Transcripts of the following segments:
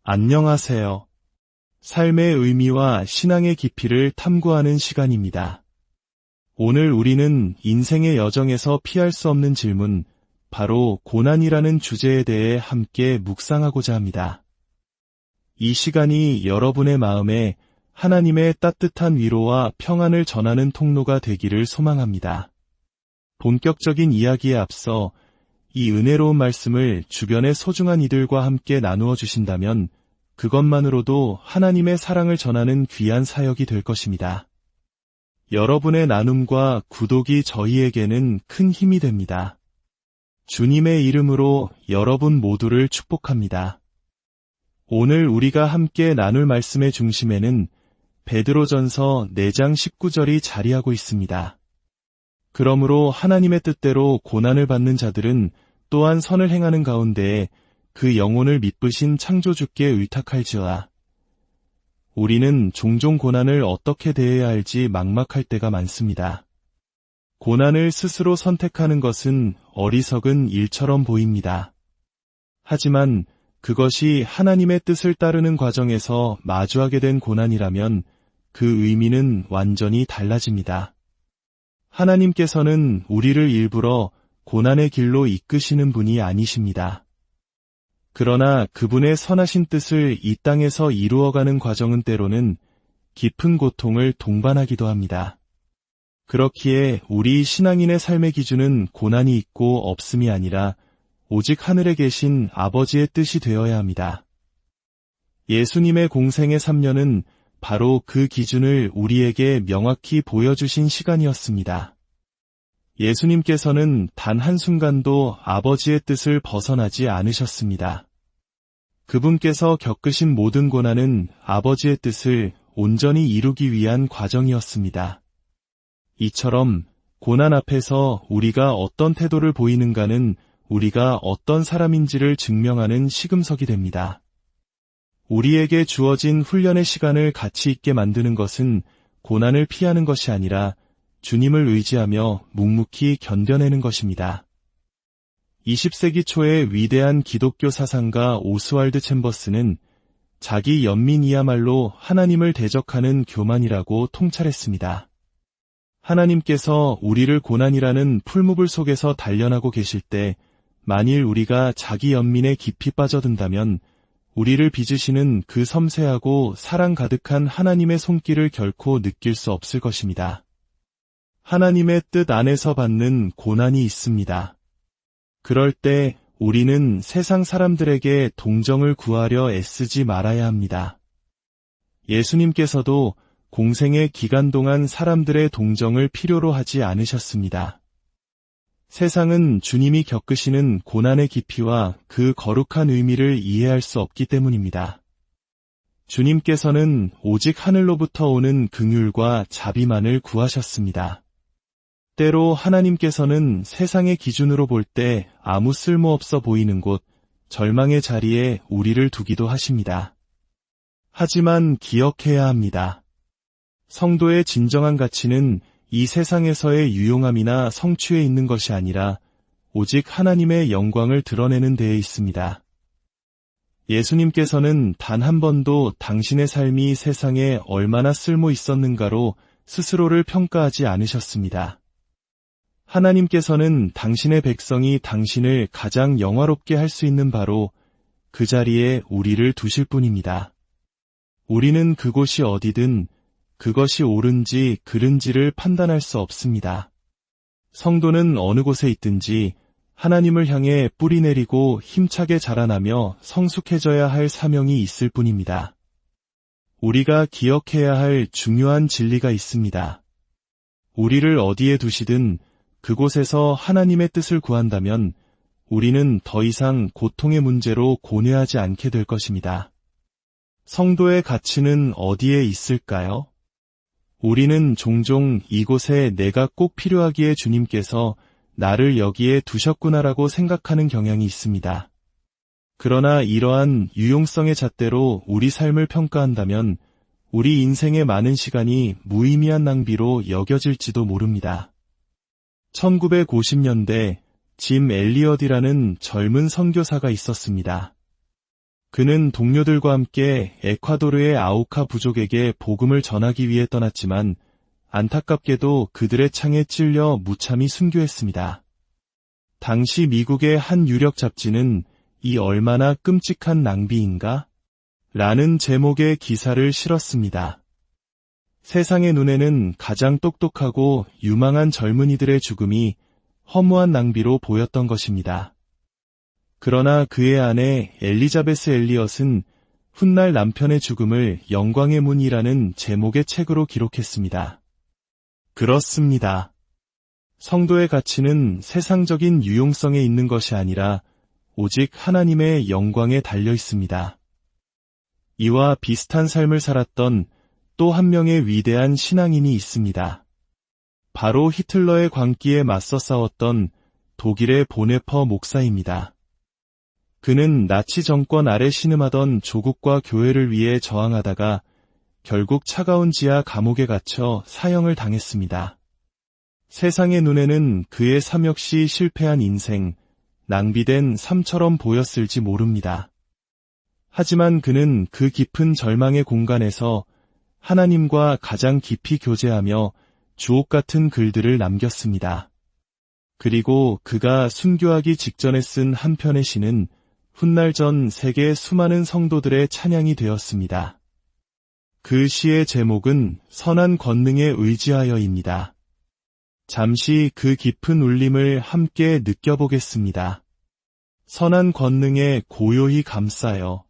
안녕하세요. 삶의 의미와 신앙의 깊이를 탐구하는 시간입니다. 오늘 우리는 인생의 여정에서 피할 수 없는 질문, 바로 고난이라는 주제에 대해 함께 묵상하고자 합니다. 이 시간이 여러분의 마음에 하나님의 따뜻한 위로와 평안을 전하는 통로가 되기를 소망합니다. 본격적인 이야기에 앞서 이 은혜로운 말씀을 주변의 소중한 이들과 함께 나누어 주신다면 그것만으로도 하나님의 사랑을 전하는 귀한 사역이 될 것입니다. 여러분의 나눔과 구독이 저희에게는 큰 힘이 됩니다. 주님의 이름으로 여러분 모두를 축복합니다. 오늘 우리가 함께 나눌 말씀의 중심에는 베드로전서 4장 19절이 자리하고 있습니다. 그러므로 하나님의 뜻대로 고난을 받는 자들은 또한 선을 행하는 가운데에 그 영혼을 미쁘신 창조주께 의탁할지어다. 우리는 종종 고난을 어떻게 대해야 할지 막막할 때가 많습니다. 고난을 스스로 선택하는 것은 어리석은 일처럼 보입니다. 하지만 그것이 하나님의 뜻을 따르는 과정에서 마주하게 된 고난이라면 그 의미는 완전히 달라집니다. 하나님께서는 우리를 일부러 고난의 길로 이끄시는 분이 아니십니다. 그러나 그분의 선하신 뜻을 이 땅에서 이루어가는 과정은 때로는 깊은 고통을 동반하기도 합니다. 그렇기에 우리 신앙인의 삶의 기준은 고난이 있고 없음이 아니라 오직 하늘에 계신 아버지의 뜻이 되어야 합니다. 예수님의 공생의 3년은 바로 그 기준을 우리에게 명확히 보여주신 시간이었습니다. 예수님께서는 단 한순간도 아버지의 뜻을 벗어나지 않으셨습니다. 그분께서 겪으신 모든 고난은 아버지의 뜻을 온전히 이루기 위한 과정이었습니다. 이처럼 고난 앞에서 우리가 어떤 태도를 보이는가는 우리가 어떤 사람인지를 증명하는 시금석이 됩니다. 우리에게 주어진 훈련의 시간을 가치 있게 만드는 것은 고난을 피하는 것이 아니라 주님을 의지하며 묵묵히 견뎌내는 것입니다. 20세기 초의 위대한 기독교 사상가 오스왈드 챔버스는 자기 연민이야말로 하나님을 대적하는 교만이라고 통찰했습니다. 하나님께서 우리를 고난이라는 풀무불 속에서 단련하고 계실 때 만일 우리가 자기 연민에 깊이 빠져든다면 우리를 빚으시는 그 섬세하고 사랑 가득한 하나님의 손길을 결코 느낄 수 없을 것입니다. 하나님의 뜻 안에서 받는 고난이 있습니다. 그럴 때 우리는 세상 사람들에게 동정을 구하려 애쓰지 말아야 합니다. 예수님께서도 공생의 기간 동안 사람들의 동정을 필요로 하지 않으셨습니다. 세상은 주님이 겪으시는 고난의 깊이와 그 거룩한 의미를 이해할 수 없기 때문입니다. 주님께서는 오직 하늘로부터 오는 긍휼과 자비만을 구하셨습니다. 때로 하나님께서는 세상의 기준으로 볼 때 아무 쓸모없어 보이는 곳, 절망의 자리에 우리를 두기도 하십니다. 하지만 기억해야 합니다. 성도의 진정한 가치는 이 세상에서의 유용함이나 성취에 있는 것이 아니라 오직 하나님의 영광을 드러내는 데에 있습니다. 예수님께서는 단 한 번도 당신의 삶이 세상에 얼마나 쓸모 있었는가로 스스로를 평가하지 않으셨습니다. 하나님께서는 당신의 백성이 당신을 가장 영화롭게 할 수 있는 바로 그 자리에 우리를 두실 뿐입니다. 우리는 그곳이 어디든 그것이 옳은지 그른지를 판단할 수 없습니다. 성도는 어느 곳에 있든지 하나님을 향해 뿌리 내리고 힘차게 자라나며 성숙해져야 할 사명이 있을 뿐입니다. 우리가 기억해야 할 중요한 진리가 있습니다. 우리를 어디에 두시든 그곳에서 하나님의 뜻을 구한다면 우리는 더 이상 고통의 문제로 고뇌하지 않게 될 것입니다. 성도의 가치는 어디에 있을까요? 우리는 종종 이곳에 내가 꼭 필요하기에 주님께서 나를 여기에 두셨구나라고 생각하는 경향이 있습니다. 그러나 이러한 유용성의 잣대로 우리 삶을 평가한다면 우리 인생의 많은 시간이 무의미한 낭비로 여겨질지도 모릅니다. 1950년대 짐 엘리엇이라는 젊은 선교사가 있었습니다. 그는 동료들과 함께 에콰도르의 아우카 부족에게 복음을 전하기 위해 떠났지만 안타깝게도 그들의 창에 찔려 무참히 순교했습니다. 당시 미국의 한 유력 잡지는 이 얼마나 끔찍한 낭비인가? 라는 제목의 기사를 실었습니다. 세상의 눈에는 가장 똑똑하고 유망한 젊은이들의 죽음이 허무한 낭비로 보였던 것입니다. 그러나 그의 아내 엘리자베스 엘리엇은 훗날 남편의 죽음을 영광의 문이라는 제목의 책으로 기록했습니다. 그렇습니다. 성도의 가치는 세상적인 유용성에 있는 것이 아니라 오직 하나님의 영광에 달려 있습니다. 이와 비슷한 삶을 살았던 또 한 명의 위대한 신앙인이 있습니다. 바로 히틀러의 광기에 맞서 싸웠던 독일의 보네퍼 목사입니다. 그는 나치 정권 아래 신음하던 조국과 교회를 위해 저항하다가 결국 차가운 지하 감옥에 갇혀 사형을 당했습니다. 세상의 눈에는 그의 삶 역시 실패한 인생, 낭비된 삶처럼 보였을지 모릅니다. 하지만 그는 그 깊은 절망의 공간에서 하나님과 가장 깊이 교제하며 주옥 같은 글들을 남겼습니다. 그리고 그가 순교하기 직전에 쓴 한 편의 시는 훗날 전 세계 수많은 성도들의 찬양이 되었습니다. 그 시의 제목은 선한 권능에 의지하여입니다. 잠시 그 깊은 울림을 함께 느껴보겠습니다. 선한 권능에 고요히 감싸여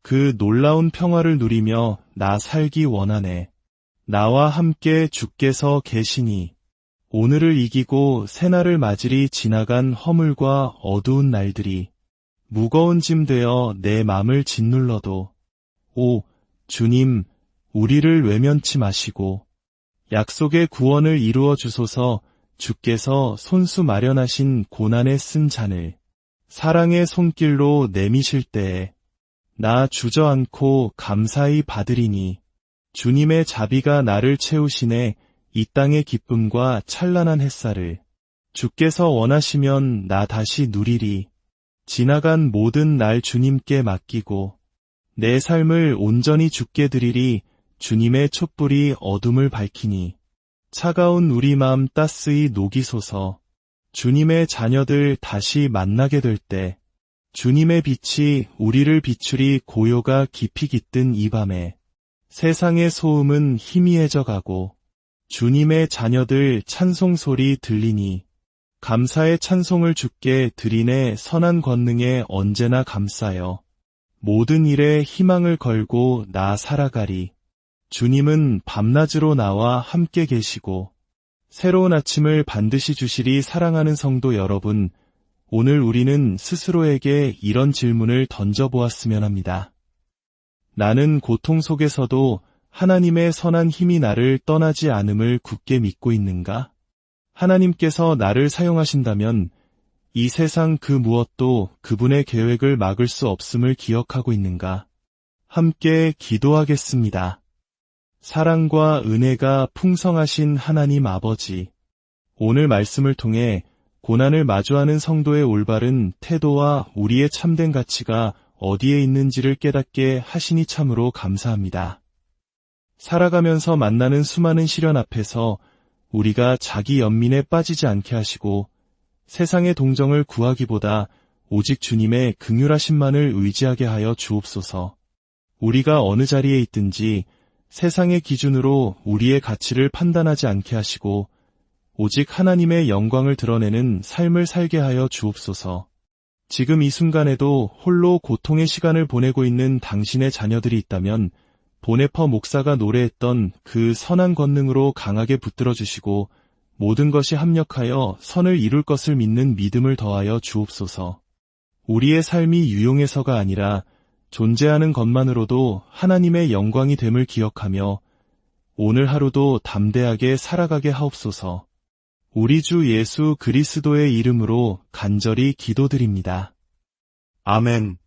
그 놀라운 평화를 누리며 나 살기 원하네. 나와 함께 주께서 계시니 오늘을 이기고 새날을 맞으리. 지나간 허물과 어두운 날들이 무거운 짐 되어 내 맘을 짓눌러도 오 주님 우리를 외면치 마시고 약속의 구원을 이루어 주소서. 주께서 손수 마련하신 고난에 쓴 잔을 사랑의 손길로 내미실 때에 나 주저앉고 감사히 받으리니 주님의 자비가 나를 채우시네. 이 땅의 기쁨과 찬란한 햇살을 주께서 원하시면 나 다시 누리리. 지나간 모든 날 주님께 맡기고 내 삶을 온전히 주께 드리리. 주님의 촛불이 어둠을 밝히니 차가운 우리 마음 따스히 녹이소서. 주님의 자녀들 다시 만나게 될 때 주님의 빛이 우리를 비추리. 고요가 깊이 깃든 이 밤에 세상의 소음은 희미해져 가고 주님의 자녀들 찬송 소리 들리니 감사의 찬송을 주께 드리네. 선한 권능에 언제나 감싸여 모든 일에 희망을 걸고 나 살아가리. 주님은 밤낮으로 나와 함께 계시고 새로운 아침을 반드시 주시리. 사랑하는 성도 여러분, 오늘 우리는 스스로에게 이런 질문을 던져보았으면 합니다. 나는 고통 속에서도 하나님의 선한 힘이 나를 떠나지 않음을 굳게 믿고 있는가? 하나님께서 나를 사용하신다면 이 세상 그 무엇도 그분의 계획을 막을 수 없음을 기억하고 있는가? 함께 기도하겠습니다. 사랑과 은혜가 풍성하신 하나님 아버지, 오늘 말씀을 통해 고난을 마주하는 성도의 올바른 태도와 우리의 참된 가치가 어디에 있는지를 깨닫게 하시니 참으로 감사합니다. 살아가면서 만나는 수많은 시련 앞에서 우리가 자기 연민에 빠지지 않게 하시고 세상의 동정을 구하기보다 오직 주님의 긍휼하심만을 의지하게 하여 주옵소서. 우리가 어느 자리에 있든지 세상의 기준으로 우리의 가치를 판단하지 않게 하시고 오직 하나님의 영광을 드러내는 삶을 살게 하여 주옵소서. 지금 이 순간에도 홀로 고통의 시간을 보내고 있는 당신의 자녀들이 있다면 보네퍼 목사가 노래했던 그 선한 권능으로 강하게 붙들어 주시고 모든 것이 합력하여 선을 이룰 것을 믿는 믿음을 더하여 주옵소서. 우리의 삶이 유용해서가 아니라 존재하는 것만으로도 하나님의 영광이 됨을 기억하며 오늘 하루도 담대하게 살아가게 하옵소서. 우리 주 예수 그리스도의 이름으로 간절히 기도드립니다. 아멘.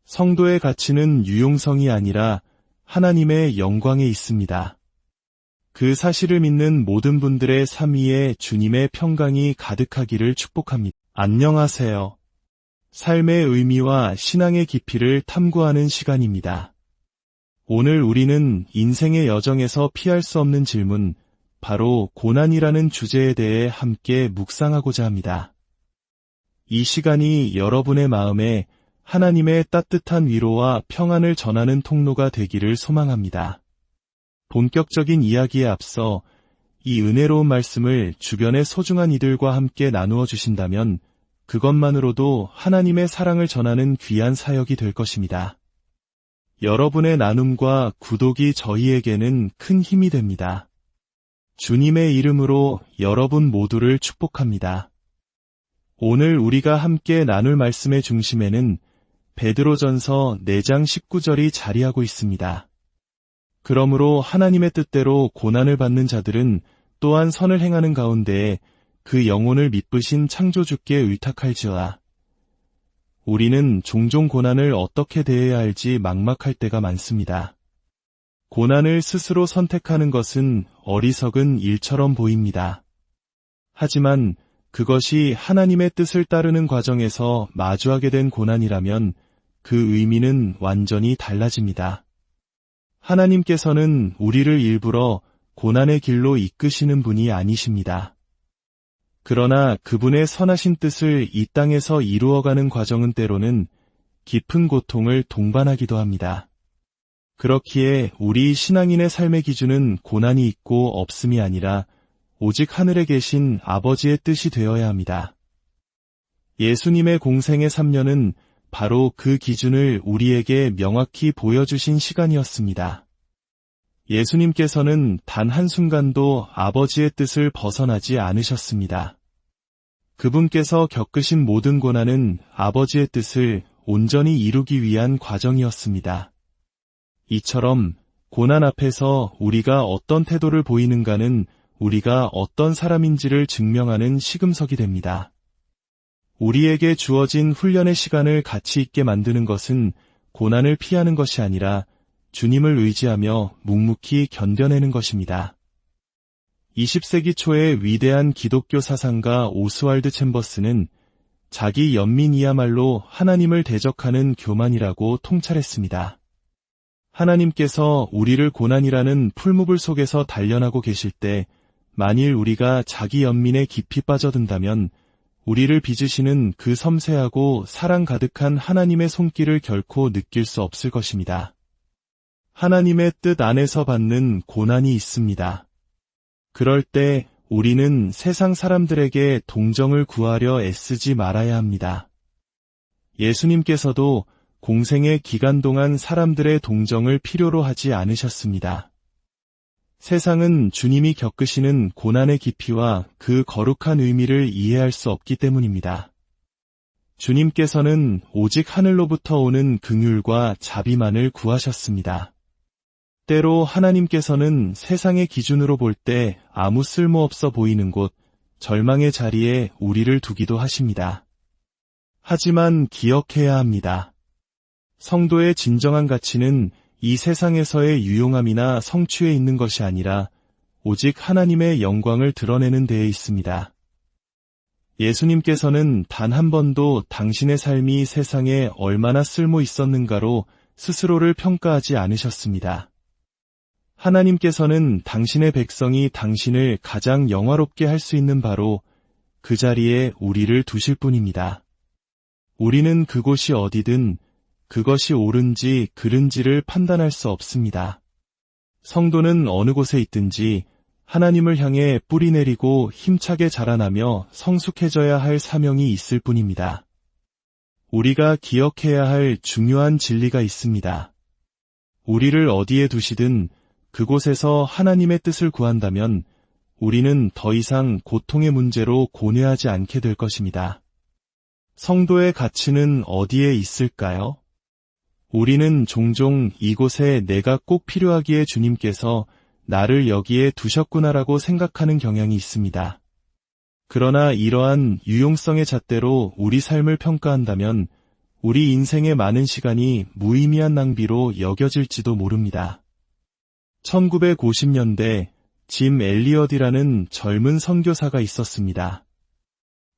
성도의 가치는 유용성이 아니라 하나님의 영광에 있습니다. 그 사실을 믿는 모든 분들의 삶 위에 주님의 평강이 가득하기를 축복합니다. 안녕하세요. 삶의 의미와 신앙의 깊이를 탐구하는 시간입니다. 오늘 우리는 인생의 여정에서 피할 수 없는 질문, 바로 고난이라는 주제에 대해 함께 묵상하고자 합니다. 이 시간이 여러분의 마음에 하나님의 따뜻한 위로와 평안을 전하는 통로가 되기를 소망합니다. 본격적인 이야기에 앞서 이 은혜로운 말씀을 주변의 소중한 이들과 함께 나누어 주신다면 그것만으로도 하나님의 사랑을 전하는 귀한 사역이 될 것입니다. 여러분의 나눔과 구독이 저희에게는 큰 힘이 됩니다. 주님의 이름으로 여러분 모두를 축복합니다. 오늘 우리가 함께 나눌 말씀의 중심에는 베드로전서 4장 19절이 자리하고 있습니다. 그러므로 하나님의 뜻대로 고난을 받는 자들은 또한 선을 행하는 가운데에 그 영혼을 미쁘신 창조주께 의탁할지어다. 우리는 종종 고난을 어떻게 대해야 할지 막막할 때가 많습니다. 고난을 스스로 선택하는 것은 어리석은 일처럼 보입니다. 하지만 그것이 하나님의 뜻을 따르는 과정에서 마주하게 된 고난이라면 그 의미는 완전히 달라집니다. 하나님께서는 우리를 일부러 고난의 길로 이끄시는 분이 아니십니다. 그러나 그분의 선하신 뜻을 이 땅에서 이루어가는 과정은 때로는 깊은 고통을 동반하기도 합니다. 그렇기에 우리 신앙인의 삶의 기준은 고난이 있고 없음이 아니라 오직 하늘에 계신 아버지의 뜻이 되어야 합니다. 예수님의 공생의 3년은 바로 그 기준을 우리에게 명확히 보여주신 시간이었습니다. 예수님께서는 단 한순간도 아버지의 뜻을 벗어나지 않으셨습니다. 그분께서 겪으신 모든 고난은 아버지의 뜻을 온전히 이루기 위한 과정이었습니다. 이처럼 고난 앞에서 우리가 어떤 태도를 보이는가는 우리가 어떤 사람인지를 증명하는 시금석이 됩니다. 우리에게 주어진 훈련의 시간을 가치 있게 만드는 것은 고난을 피하는 것이 아니라 주님을 의지하며 묵묵히 견뎌내는 것입니다. 20세기 초의 위대한 기독교 사상가 오스왈드 챔버스는 자기 연민이야말로 하나님을 대적하는 교만이라고 통찰했습니다. 하나님께서 우리를 고난이라는 풀무불 속에서 단련하고 계실 때 만일 우리가 자기 연민에 깊이 빠져든다면 우리를 빚으시는 그 섬세하고 사랑 가득한 하나님의 손길을 결코 느낄 수 없을 것입니다. 하나님의 뜻 안에서 받는 고난이 있습니다. 그럴 때 우리는 세상 사람들에게 동정을 구하려 애쓰지 말아야 합니다. 예수님께서도 공생의 기간 동안 사람들의 동정을 필요로 하지 않으셨습니다. 세상은 주님이 겪으시는 고난의 깊이와 그 거룩한 의미를 이해할 수 없기 때문입니다. 주님께서는 오직 하늘로부터 오는 긍휼과 자비만을 구하셨습니다. 때로 하나님께서는 세상의 기준으로 볼 때 아무 쓸모없어 보이는 곳, 절망의 자리에 우리를 두기도 하십니다. 하지만 기억해야 합니다. 성도의 진정한 가치는 이 세상에서의 유용함이나 성취에 있는 것이 아니라 오직 하나님의 영광을 드러내는 데에 있습니다. 예수님께서는 단 한 번도 당신의 삶이 세상에 얼마나 쓸모 있었는가로 스스로를 평가하지 않으셨습니다. 하나님께서는 당신의 백성이 당신을 가장 영화롭게 할 수 있는 바로 그 자리에 우리를 두실 뿐입니다. 우리는 그곳이 어디든 그것이 옳은지 그른지를 판단할 수 없습니다. 성도는 어느 곳에 있든지 하나님을 향해 뿌리 내리고 힘차게 자라나며 성숙해져야 할 사명이 있을 뿐입니다. 우리가 기억해야 할 중요한 진리가 있습니다. 우리를 어디에 두시든 그곳에서 하나님의 뜻을 구한다면 우리는 더 이상 고통의 문제로 고뇌하지 않게 될 것입니다. 성도의 가치는 어디에 있을까요? 우리는 종종 이곳에 내가 꼭 필요하기에 주님께서 나를 여기에 두셨구나라고 생각하는 경향이 있습니다. 그러나 이러한 유용성의 잣대로 우리 삶을 평가한다면 우리 인생의 많은 시간이 무의미한 낭비로 여겨질지도 모릅니다. 1950년대 짐 엘리엇이라는 젊은 선교사가 있었습니다.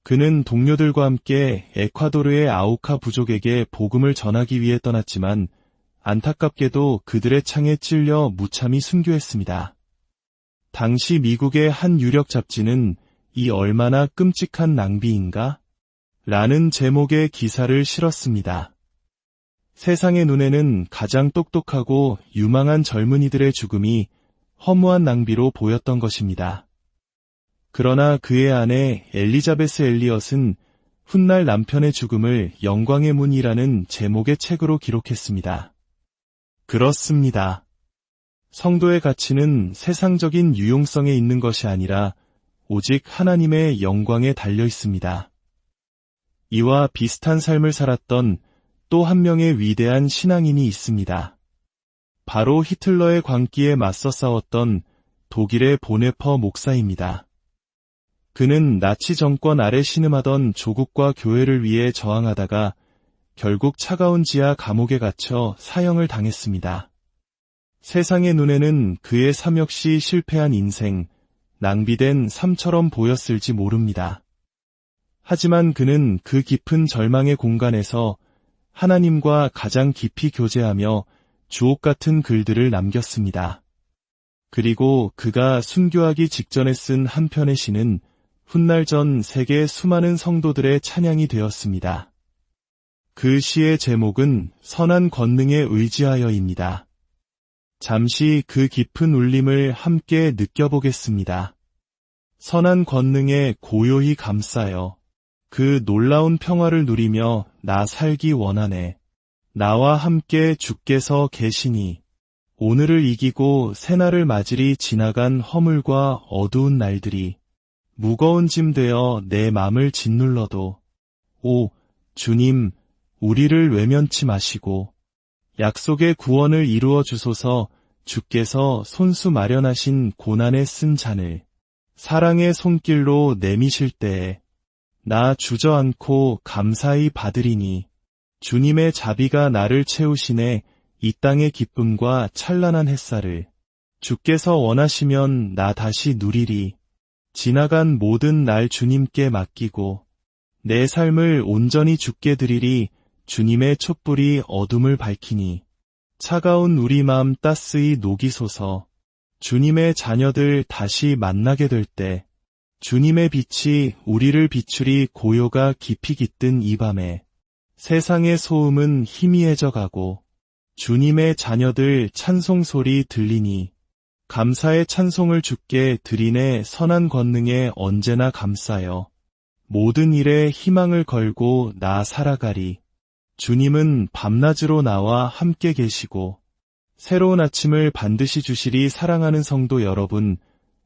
그는 동료들과 함께 에콰도르의 아우카 부족에게 복음을 전하기 위해 떠났지만 안타깝게도 그들의 창에 찔려 무참히 순교했습니다. 당시 미국의 한 유력 잡지는 이 얼마나 끔찍한 낭비인가? 라는 제목의 기사를 실었습니다. 세상의 눈에는 가장 똑똑하고 유망한 젊은이들의 죽음이 허무한 낭비로 보였던 것입니다. 그러나 그의 아내 엘리자베스 엘리엇은 훗날 남편의 죽음을 영광의 문이라는 제목의 책으로 기록했습니다. 그렇습니다. 성도의 가치는 세상적인 유용성에 있는 것이 아니라 오직 하나님의 영광에 달려 있습니다. 이와 비슷한 삶을 살았던 또 한 명의 위대한 신앙인이 있습니다. 바로 히틀러의 광기에 맞서 싸웠던 독일의 보네퍼 목사입니다. 그는 나치 정권 아래 신음하던 조국과 교회를 위해 저항하다가 결국 차가운 지하 감옥에 갇혀 사형을 당했습니다. 세상의 눈에는 그의 삶 역시 실패한 인생, 낭비된 삶처럼 보였을지 모릅니다. 하지만 그는 그 깊은 절망의 공간에서 하나님과 가장 깊이 교제하며 주옥 같은 글들을 남겼습니다. 그리고 그가 순교하기 직전에 쓴 한 편의 시는 훗날 전 세계 수많은 성도들의 찬양이 되었습니다. 그 시의 제목은 선한 권능에 의지하여입니다. 잠시 그 깊은 울림을 함께 느껴보겠습니다. 선한 권능에 고요히 감싸여 그 놀라운 평화를 누리며 나 살기 원하네. 나와 함께 주께서 계시니 오늘을 이기고 새날을 맞으리. 지나간 허물과 어두운 날들이 무거운 짐 되어 내 맘을 짓눌러도 오 주님 우리를 외면치 마시고 약속의 구원을 이루어 주소서. 주께서 손수 마련하신 고난에 쓴 잔을 사랑의 손길로 내미실 때에 나 주저앉고 감사히 받으리니 주님의 자비가 나를 채우시네. 이 땅의 기쁨과 찬란한 햇살을 주께서 원하시면 나 다시 누리리. 지나간 모든 날 주님께 맡기고 내 삶을 온전히 주께 드리리. 주님의 촛불이 어둠을 밝히니 차가운 우리 마음 따스히 녹이소서. 주님의 자녀들 다시 만나게 될 때 주님의 빛이 우리를 비추리. 고요가 깊이 깃든 이 밤에 세상의 소음은 희미해져 가고 주님의 자녀들 찬송 소리 들리니 감사의 찬송을 주께 드리네. 선한 권능에 언제나 감싸여 모든 일에 희망을 걸고 나 살아가리. 주님은 밤낮으로 나와 함께 계시고 새로운 아침을 반드시 주시리. 사랑하는 성도 여러분,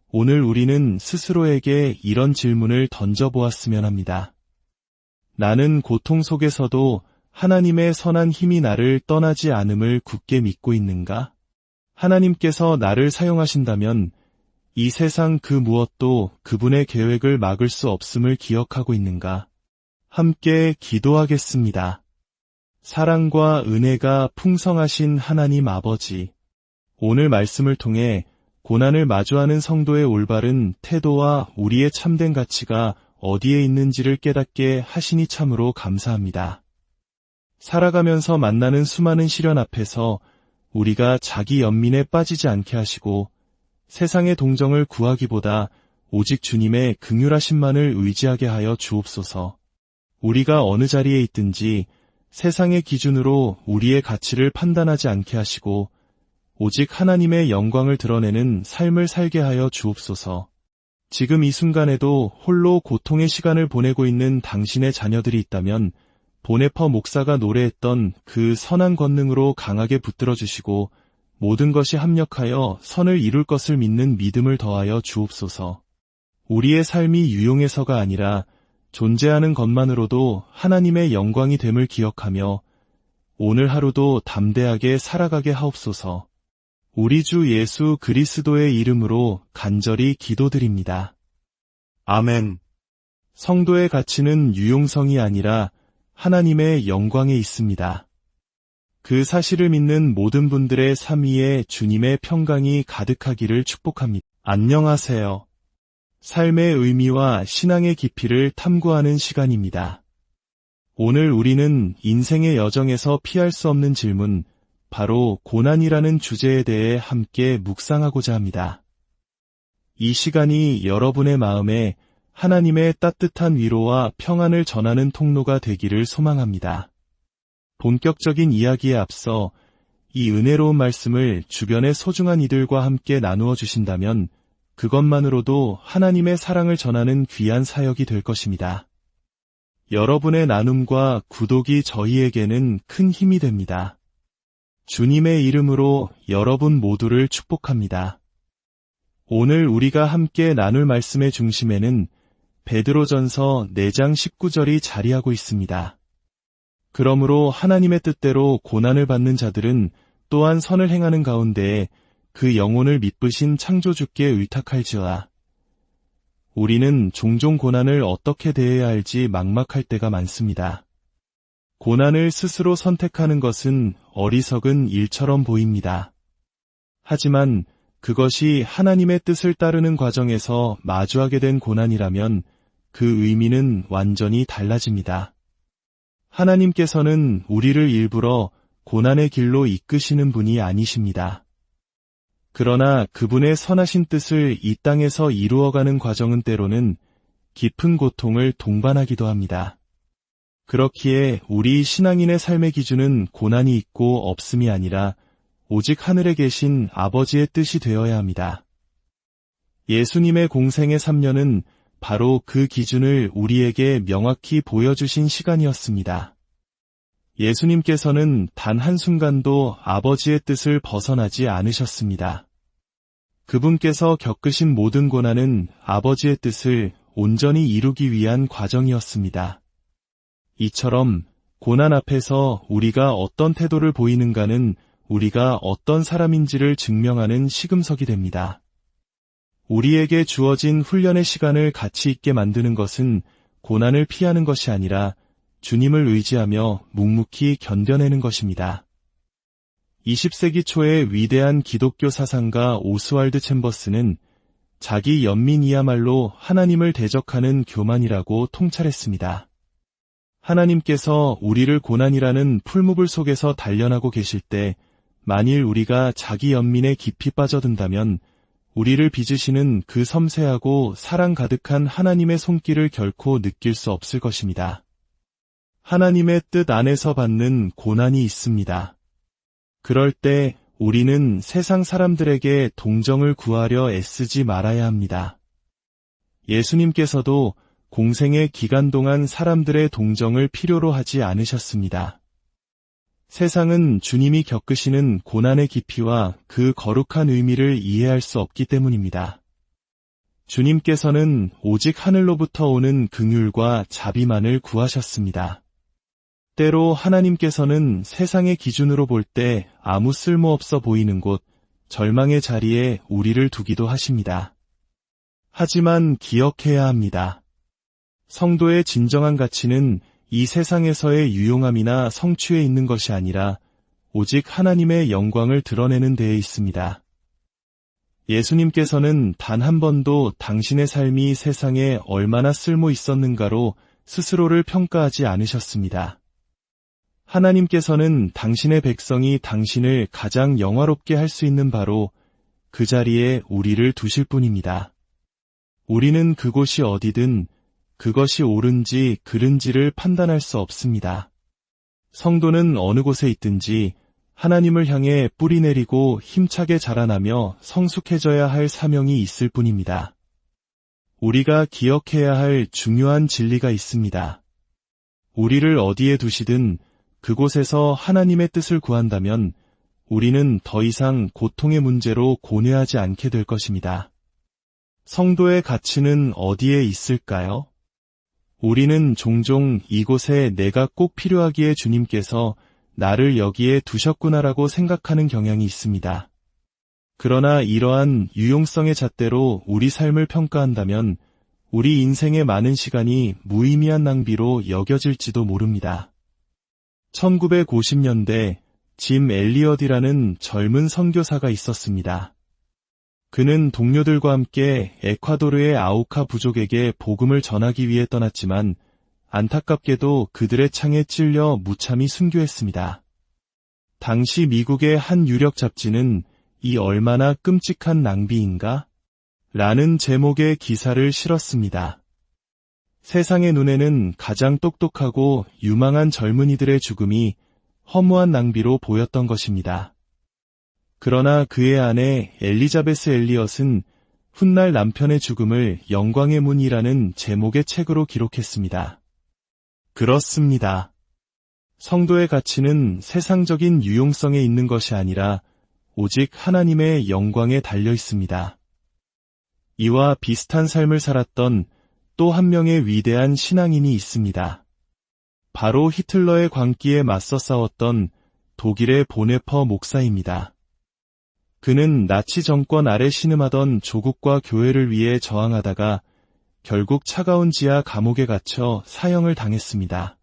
오늘 우리는 스스로에게 이런 질문을 던져보았으면 합니다. 나는 고통 속에서도 하나님의 선한 힘이 나를 떠나지 않음을 굳게 믿고 있는가? 하나님께서 나를 사용하신다면 이 세상 그 무엇도 그분의 계획을 막을 수 없음을 기억하고 있는가? 함께 기도하겠습니다. 사랑과 은혜가 풍성하신 하나님 아버지, 오늘 말씀을 통해 고난을 마주하는 성도의 올바른 태도와 우리의 참된 가치가 어디에 있는지를 깨닫게 하시니 참으로 감사합니다. 살아가면서 만나는 수많은 시련 앞에서 우리가 자기 연민에 빠지지 않게 하시고 세상의 동정을 구하기보다 오직 주님의 긍휼하심만을 의지하게 하여 주옵소서. 우리가 어느 자리에 있든지 세상의 기준으로 우리의 가치를 판단하지 않게 하시고 오직 하나님의 영광을 드러내는 삶을 살게 하여 주옵소서. 지금 이 순간에도 홀로 고통의 시간을 보내고 있는 당신의 자녀들이 있다면 보네퍼 목사가 노래했던 그 선한 권능으로 강하게 붙들어 주시고 모든 것이 합력하여 선을 이룰 것을 믿는 믿음을 더하여 주옵소서. 우리의 삶이 유용해서가 아니라 존재하는 것만으로도 하나님의 영광이 됨을 기억하며 오늘 하루도 담대하게 살아가게 하옵소서. 우리 주 예수 그리스도의 이름으로 간절히 기도드립니다. 아멘. 성도의 가치는 유용성이 아니라 하나님의 영광에 있습니다. 그 사실을 믿는 모든 분들의 삶 위에 주님의 평강이 가득하기를 축복합니다. 안녕하세요. 삶의 의미와 신앙의 깊이를 탐구하는 시간입니다. 오늘 우리는 인생의 여정에서 피할 수 없는 질문, 바로 고난이라는 주제에 대해 함께 묵상하고자 합니다. 이 시간이 여러분의 마음에 하나님의 따뜻한 위로와 평안을 전하는 통로가 되기를 소망합니다. 본격적인 이야기에 앞서 이 은혜로운 말씀을 주변의 소중한 이들과 함께 나누어 주신다면 그것만으로도 하나님의 사랑을 전하는 귀한 사역이 될 것입니다. 여러분의 나눔과 구독이 저희에게는 큰 힘이 됩니다. 주님의 이름으로 여러분 모두를 축복합니다. 오늘 우리가 함께 나눌 말씀의 중심에는 베드로전서 4장 19절이 자리하고 있습니다. 그러므로 하나님의 뜻대로 고난을 받는 자들은 또한 선을 행하는 가운데에 그 영혼을 미쁘신 창조주께 의탁할지어다. 우리는 종종 고난을 어떻게 대해야 할지 막막할 때가 많습니다. 고난을 스스로 선택하는 것은 어리석은 일처럼 보입니다. 하지만 그것이 하나님의 뜻을 따르는 과정에서 마주하게 된 고난이라면 그 의미는 완전히 달라집니다. 하나님께서는 우리를 일부러 고난의 길로 이끄시는 분이 아니십니다. 그러나 그분의 선하신 뜻을 이 땅에서 이루어가는 과정은 때로는 깊은 고통을 동반하기도 합니다. 그렇기에 우리 신앙인의 삶의 기준은 고난이 있고 없음이 아니라 오직 하늘에 계신 아버지의 뜻이 되어야 합니다. 예수님의 공생의 3년은 바로 그 기준을 우리에게 명확히 보여주신 시간이었습니다. 예수님께서는 단 한순간도 아버지의 뜻을 벗어나지 않으셨습니다. 그분께서 겪으신 모든 고난은 아버지의 뜻을 온전히 이루기 위한 과정이었습니다. 이처럼 고난 앞에서 우리가 어떤 태도를 보이는가는 우리가 어떤 사람인지를 증명하는 시금석이 됩니다. 우리에게 주어진 훈련의 시간을 가치 있게 만드는 것은 고난을 피하는 것이 아니라 주님을 의지하며 묵묵히 견뎌내는 것입니다. 20세기 초의 위대한 기독교 사상가 오스왈드 챔버스는 자기 연민이야말로 하나님을 대적하는 교만이라고 통찰했습니다. 하나님께서 우리를 고난이라는 풀무불 속에서 단련하고 계실 때 만일 우리가 자기 연민에 깊이 빠져든다면 우리를 빚으시는 그 섬세하고 사랑 가득한 하나님의 손길을 결코 느낄 수 없을 것입니다. 하나님의 뜻 안에서 받는 고난이 있습니다. 그럴 때 우리는 세상 사람들에게 동정을 구하려 애쓰지 말아야 합니다. 예수님께서도 공생의 기간 동안 사람들의 동정을 필요로 하지 않으셨습니다. 세상은 주님이 겪으시는 고난의 깊이와 그 거룩한 의미를 이해할 수 없기 때문입니다. 주님께서는 오직 하늘로부터 오는 긍휼과 자비만을 구하셨습니다. 때로 하나님께서는 세상의 기준으로 볼 때 아무 쓸모없어 보이는 곳, 절망의 자리에 우리를 두기도 하십니다. 하지만 기억해야 합니다. 성도의 진정한 가치는 이 세상에서의 유용함이나 성취에 있는 것이 아니라 오직 하나님의 영광을 드러내는 데에 있습니다. 예수님께서는 단 한 번도 당신의 삶이 세상에 얼마나 쓸모 있었는가로 스스로를 평가하지 않으셨습니다. 하나님께서는 당신의 백성이 당신을 가장 영화롭게 할 수 있는 바로 그 자리에 우리를 두실 뿐입니다. 우리는 그곳이 어디든 그것이 옳은지 그른지를 판단할 수 없습니다. 성도는 어느 곳에 있든지 하나님을 향해 뿌리 내리고 힘차게 자라나며 성숙해져야 할 사명이 있을 뿐입니다. 우리가 기억해야 할 중요한 진리가 있습니다. 우리를 어디에 두시든 그곳에서 하나님의 뜻을 구한다면 우리는 더 이상 고통의 문제로 고뇌하지 않게 될 것입니다. 성도의 가치는 어디에 있을까요? 우리는 종종 이곳에 내가 꼭 필요하기에 주님께서 나를 여기에 두셨구나라고 생각하는 경향이 있습니다. 그러나 이러한 유용성의 잣대로 우리 삶을 평가한다면 우리 인생의 많은 시간이 무의미한 낭비로 여겨질지도 모릅니다. 1950년대 짐 엘리엇이라는 젊은 선교사가 있었습니다. 그는 동료들과 함께 에콰도르의 아우카 부족에게 복음을 전하기 위해 떠났지만 안타깝게도 그들의 창에 찔려 무참히 순교했습니다. 당시 미국의 한 유력 잡지는 이 얼마나 끔찍한 낭비인가? 라는 제목의 기사를 실었습니다. 세상의 눈에는 가장 똑똑하고 유망한 젊은이들의 죽음이 허무한 낭비로 보였던 것입니다. 그러나 그의 아내 엘리자베스 엘리엇은 훗날 남편의 죽음을 영광의 문이라는 제목의 책으로 기록했습니다. 그렇습니다. 성도의 가치는 세상적인 유용성에 있는 것이 아니라 오직 하나님의 영광에 달려 있습니다. 이와 비슷한 삶을 살았던 또 한 명의 위대한 신앙인이 있습니다. 바로 히틀러의 광기에 맞서 싸웠던 독일의 보네퍼 목사입니다. 그는 나치 정권 아래 신음하던 조국과 교회를 위해 저항하다가 결국 차가운 지하 감옥에 갇혀 사형을 당했습니다.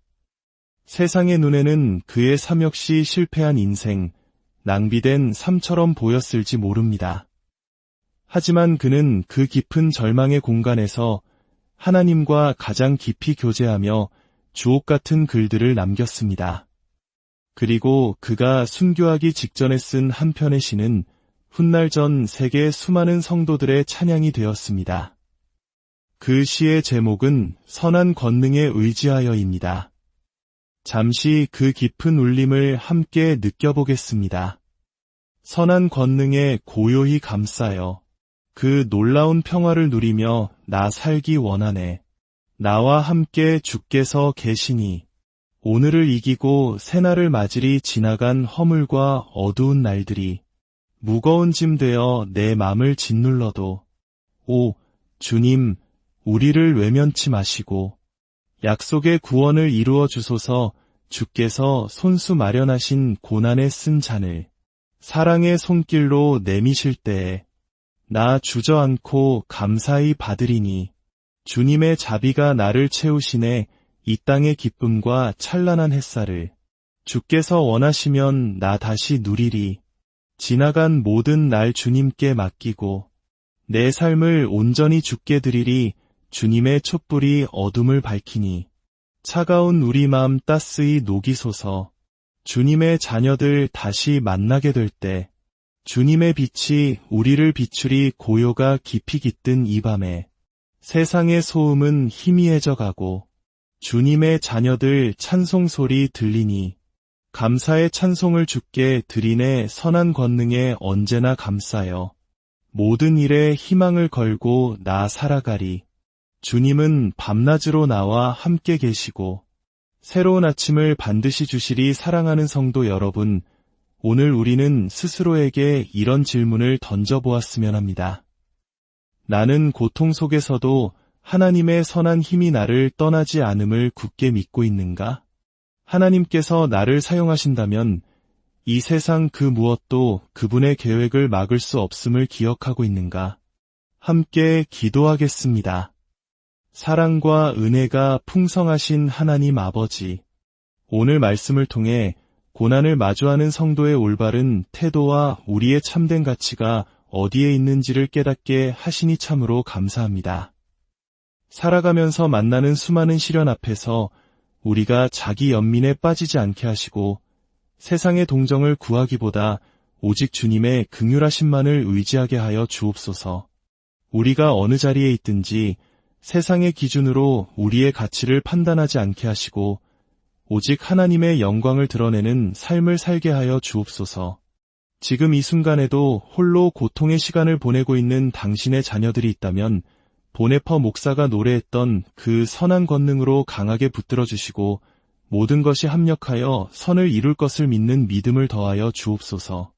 세상의 눈에는 그의 삶 역시 실패한 인생, 낭비된 삶처럼 보였을지 모릅니다. 하지만 그는 그 깊은 절망의 공간에서 하나님과 가장 깊이 교제하며 주옥 같은 글들을 남겼습니다. 그리고 그가 순교하기 직전에 쓴 한 편의 시는 훗날 전 세계 수많은 성도들의 찬양이 되었습니다. 그 시의 제목은 선한 권능에 의지하여입니다. 잠시 그 깊은 울림을 함께 느껴보겠습니다. 선한 권능에 고요히 감싸여 그 놀라운 평화를 누리며 나 살기 원하네. 나와 함께 주께서 계시니 오늘을 이기고 새날을 맞으리. 지나간 허물과 어두운 날들이 무거운 짐 되어 내 맘을 짓눌러도 오 주님 우리를 외면치 마시고 약속의 구원을 이루어 주소서. 주께서 손수 마련하신 고난에 쓴 잔을 사랑의 손길로 내미실 때에 나 주저앉고 감사히 받으리니 주님의 자비가 나를 채우시네. 이 땅의 기쁨과 찬란한 햇살을 주께서 원하시면 나 다시 누리리. 지나간 모든 날 주님께 맡기고 내 삶을 온전히 주께 드리리. 주님의 촛불이 어둠을 밝히니 차가운 우리 마음 따스히 녹이소서. 주님의 자녀들 다시 만나게 될 때 주님의 빛이 우리를 비추리. 고요가 깊이 깃든 이 밤에 세상의 소음은 희미해져 가고 주님의 자녀들 찬송 소리 들리니 감사의 찬송을 주께 드리네. 선한 권능에 언제나 감싸여 모든 일에 희망을 걸고 나 살아가리. 주님은 밤낮으로 나와 함께 계시고 새로운 아침을 반드시 주시리. 사랑하는 성도 여러분, 오늘 우리는 스스로에게 이런 질문을 던져보았으면 합니다. 나는 고통 속에서도 하나님의 선한 힘이 나를 떠나지 않음을 굳게 믿고 있는가? 하나님께서 나를 사용하신다면 이 세상 그 무엇도 그분의 계획을 막을 수 없음을 기억하고 있는가? 함께 기도하겠습니다. 사랑과 은혜가 풍성하신 하나님 아버지, 오늘 말씀을 통해 고난을 마주하는 성도의 올바른 태도와 우리의 참된 가치가 어디에 있는지를 깨닫게 하시니 참으로 감사합니다. 살아가면서 만나는 수많은 시련 앞에서 우리가 자기 연민에 빠지지 않게 하시고 세상의 동정을 구하기보다 오직 주님의 긍휼하심만을 의지하게 하여 주옵소서. 우리가 어느 자리에 있든지 세상의 기준으로 우리의 가치를 판단하지 않게 하시고 오직 하나님의 영광을 드러내는 삶을 살게 하여 주옵소서. 지금 이 순간에도 홀로 고통의 시간을 보내고 있는 당신의 자녀들이 있다면 보네퍼 목사가 노래했던 그 선한 권능으로 강하게 붙들어 주시고 모든 것이 합력하여 선을 이룰 것을 믿는 믿음을 더하여 주옵소서.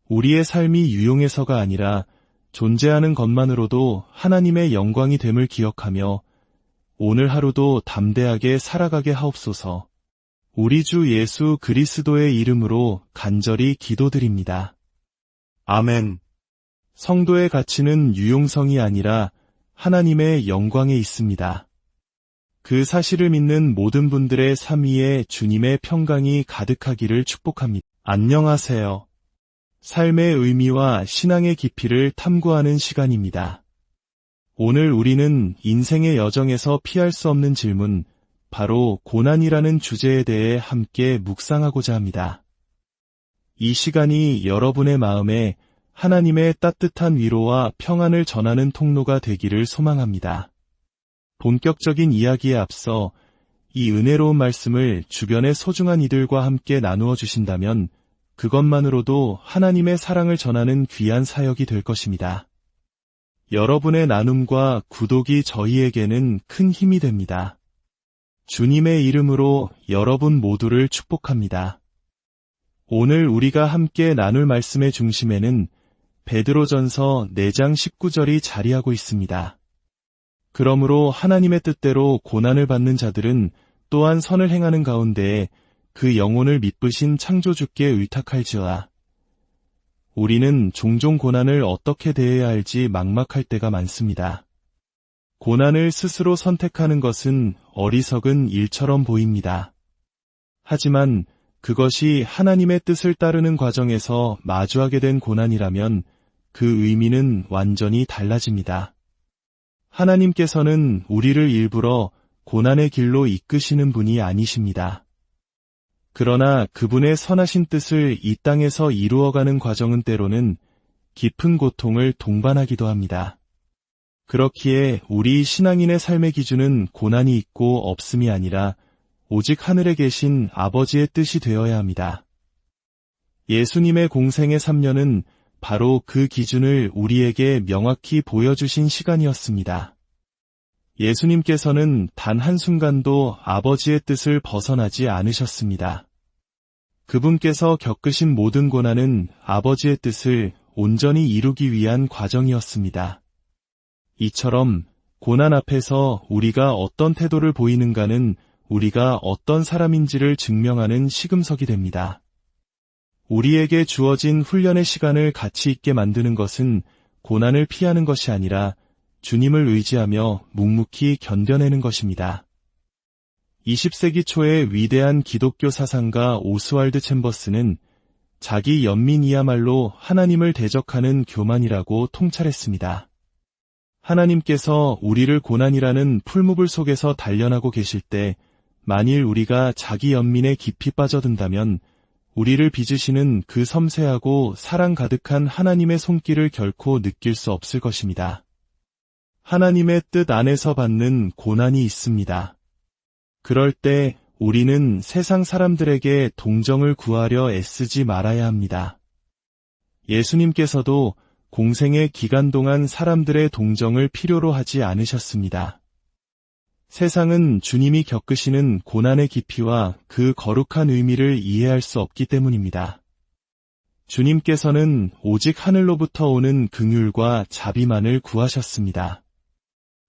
우리의 삶이 유용해서가 아니라 존재하는 것만으로도 하나님의 영광이 됨을 기억하며 오늘 하루도 담대하게 살아가게 하옵소서. 우리 주 예수 그리스도의 이름으로 간절히 기도드립니다. 아멘. 성도의 가치는 유용성이 아니라 하나님의 영광에 있습니다. 그 사실을 믿는 모든 분들의 삶 위에 주님의 평강이 가득하기를 축복합니다. 안녕하세요. 삶의 의미와 신앙의 깊이를 탐구하는 시간입니다. 오늘 우리는 인생의 여정에서 피할 수 없는 질문, 바로 고난이라는 주제에 대해 함께 묵상하고자 합니다. 이 시간이 여러분의 마음에 하나님의 따뜻한 위로와 평안을 전하는 통로가 되기를 소망합니다. 본격적인 이야기에 앞서 이 은혜로운 말씀을 주변의 소중한 이들과 함께 나누어 주신다면 그것만으로도 하나님의 사랑을 전하는 귀한 사역이 될 것입니다. 여러분의 나눔과 구독이 저희에게는 큰 힘이 됩니다. 주님의 이름으로 여러분 모두를 축복합니다. 오늘 우리가 함께 나눌 말씀의 중심에는 베드로전서 4장 19절이 자리하고 있습니다. 그러므로 하나님의 뜻대로 고난을 받는 자들은 또한 선을 행하는 가운데에 그 영혼을 미쁘신 창조주께 의탁할지어다. 우리는 종종 고난을 어떻게 대해야 할지 막막할 때가 많습니다. 고난을 스스로 선택하는 것은 어리석은 일처럼 보입니다. 하지만 그것이 하나님의 뜻을 따르는 과정에서 마주하게 된 고난이라면 그 의미는 완전히 달라집니다. 하나님께서는 우리를 일부러 고난의 길로 이끄시는 분이 아니십니다. 그러나 그분의 선하신 뜻을 이 땅에서 이루어가는 과정은 때로는 깊은 고통을 동반하기도 합니다. 그렇기에 우리 신앙인의 삶의 기준은 고난이 있고 없음이 아니라 오직 하늘에 계신 아버지의 뜻이 되어야 합니다. 예수님의 공생의 3년은 바로 그 기준을 우리에게 명확히 보여주신 시간이었습니다. 예수님께서는 단 한순간도 아버지의 뜻을 벗어나지 않으셨습니다. 그분께서 겪으신 모든 고난은 아버지의 뜻을 온전히 이루기 위한 과정이었습니다. 이처럼 고난 앞에서 우리가 어떤 태도를 보이는가는 우리가 어떤 사람인지를 증명하는 시금석이 됩니다. 우리에게 주어진 훈련의 시간을 가치 있게 만드는 것은 고난을 피하는 것이 아니라 주님을 의지하며 묵묵히 견뎌내는 것입니다. 20세기 초의 위대한 기독교 사상가 오스왈드 챔버스는 자기 연민이야말로 하나님을 대적하는 교만이라고 통찰했습니다. 하나님께서 우리를 고난이라는 풀무불 속에서 단련하고 계실 때 만일 우리가 자기 연민에 깊이 빠져든다면 우리를 빚으시는 그 섬세하고 사랑 가득한 하나님의 손길을 결코 느낄 수 없을 것입니다. 하나님의 뜻 안에서 받는 고난이 있습니다. 그럴 때 우리는 세상 사람들에게 동정을 구하려 애쓰지 말아야 합니다. 예수님께서도 공생의 기간 동안 사람들의 동정을 필요로 하지 않으셨습니다. 세상은 주님이 겪으시는 고난의 깊이와 그 거룩한 의미를 이해할 수 없기 때문입니다. 주님께서는 오직 하늘로부터 오는 긍휼과 자비만을 구하셨습니다.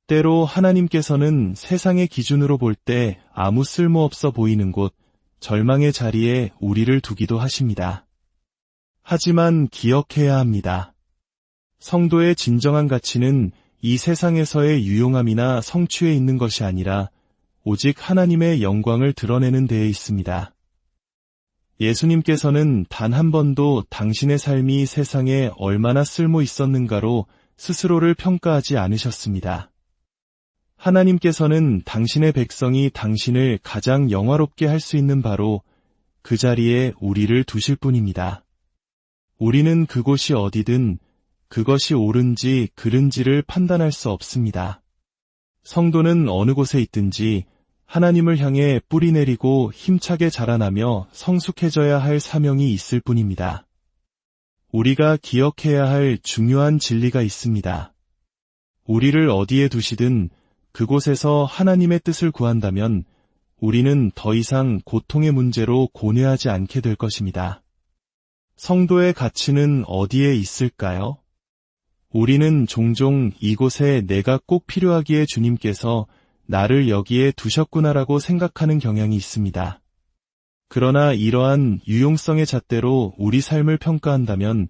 때로 하나님께서는 세상의 기준으로 볼 때 아무 쓸모없어 보이는 곳, 절망의 자리에 우리를 두기도 하십니다. 하지만 기억해야 합니다. 성도의 진정한 가치는 이 세상에서의 유용함이나 성취에 있는 것이 아니라 오직 하나님의 영광을 드러내는 데에 있습니다. 예수님께서는 단 한 번도 당신의 삶이 세상에 얼마나 쓸모 있었는가로 스스로를 평가하지 않으셨습니다. 하나님께서는 당신의 백성이 당신을 가장 영화롭게 할 수 있는 바로 그 자리에 우리를 두실 뿐입니다. 우리는 그곳이 어디든 그것이 옳은지 그른지를 판단할 수 없습니다. 성도는 어느 곳에 있든지 하나님을 향해 뿌리 내리고 힘차게 자라나며 성숙해져야 할 사명이 있을 뿐입니다. 우리가 기억해야 할 중요한 진리가 있습니다. 우리를 어디에 두시든 그곳에서 하나님의 뜻을 구한다면 우리는 더 이상 고통의 문제로 고뇌하지 않게 될 것입니다. 성도의 가치는 어디에 있을까요? 우리는 종종 이곳에 내가 꼭 필요하기에 주님께서 나를 여기에 두셨구나라고 생각하는 경향이 있습니다. 그러나 이러한 유용성의 잣대로 우리 삶을 평가한다면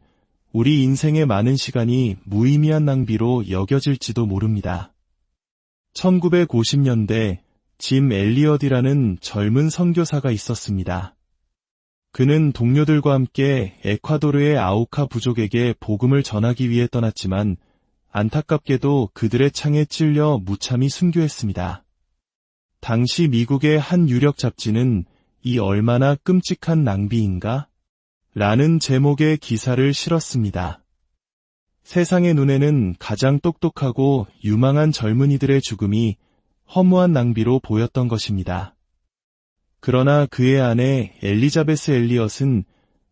우리 인생의 많은 시간이 무의미한 낭비로 여겨질지도 모릅니다. 1950년대 짐 엘리엇이라는 젊은 선교사가 있었습니다. 그는 동료들과 함께 에콰도르의 아우카 부족에게 복음을 전하기 위해 떠났지만 안타깝게도 그들의 창에 찔려 무참히 순교했습니다. 당시 미국의 한 유력 잡지는 이 얼마나 끔찍한 낭비인가? 라는 제목의 기사를 실었습니다. 세상의 눈에는 가장 똑똑하고 유망한 젊은이들의 죽음이 허무한 낭비로 보였던 것입니다. 그러나 그의 아내 엘리자베스 엘리엇은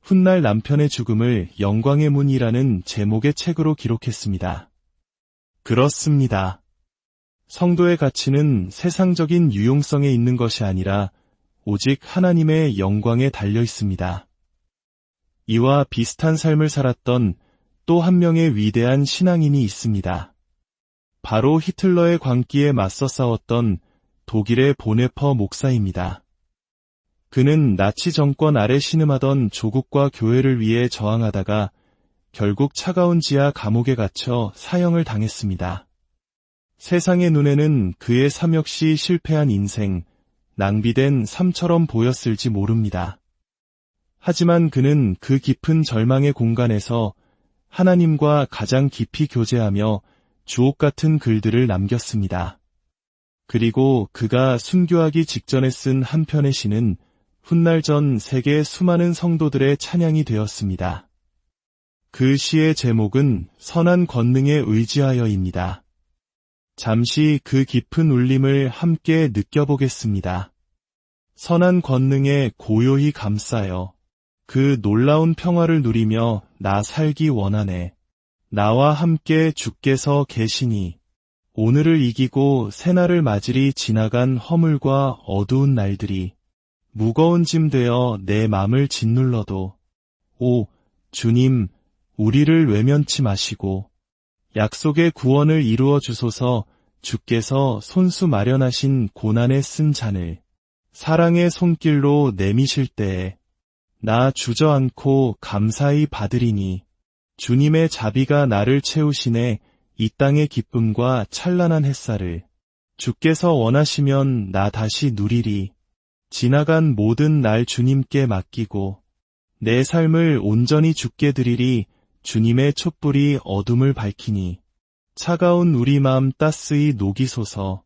훗날 남편의 죽음을 영광의 문이라는 제목의 책으로 기록했습니다. 그렇습니다. 성도의 가치는 세상적인 유용성에 있는 것이 아니라 오직 하나님의 영광에 달려 있습니다. 이와 비슷한 삶을 살았던 또 한 명의 위대한 신앙인이 있습니다. 바로 히틀러의 광기에 맞서 싸웠던 독일의 보네퍼 목사입니다. 그는 나치 정권 아래 신음하던 조국과 교회를 위해 저항하다가 결국 차가운 지하 감옥에 갇혀 사형을 당했습니다. 세상의 눈에는 그의 삶 역시 실패한 인생, 낭비된 삶처럼 보였을지 모릅니다. 하지만 그는 그 깊은 절망의 공간에서 하나님과 가장 깊이 교제하며 주옥 같은 글들을 남겼습니다. 그리고 그가 순교하기 직전에 쓴 한 편의 시는 훗날 전 세계 수많은 성도들의 찬양이 되었습니다. 그 시의 제목은 선한 권능에 의지하여입니다. 잠시 그 깊은 울림을 함께 느껴보겠습니다. 선한 권능에 고요히 감싸여 그 놀라운 평화를 누리며 나 살기 원하네. 나와 함께 주께서 계시니 오늘을 이기고 새날을 맞으리. 지나간 허물과 어두운 날들이 무거운 짐 되어 내 맘을 짓눌러도 오 주님 우리를 외면치 마시고 약속의 구원을 이루어 주소서. 주께서 손수 마련하신 고난에 쓴 잔을 사랑의 손길로 내미실 때에 나 주저앉고 감사히 받으리니 주님의 자비가 나를 채우시네. 이 땅의 기쁨과 찬란한 햇살을 주께서 원하시면 나 다시 누리리. 지나간 모든 날 주님께 맡기고 내 삶을 온전히 주께 드리리. 주님의 촛불이 어둠을 밝히니 차가운 우리 마음 따스히 녹이소서.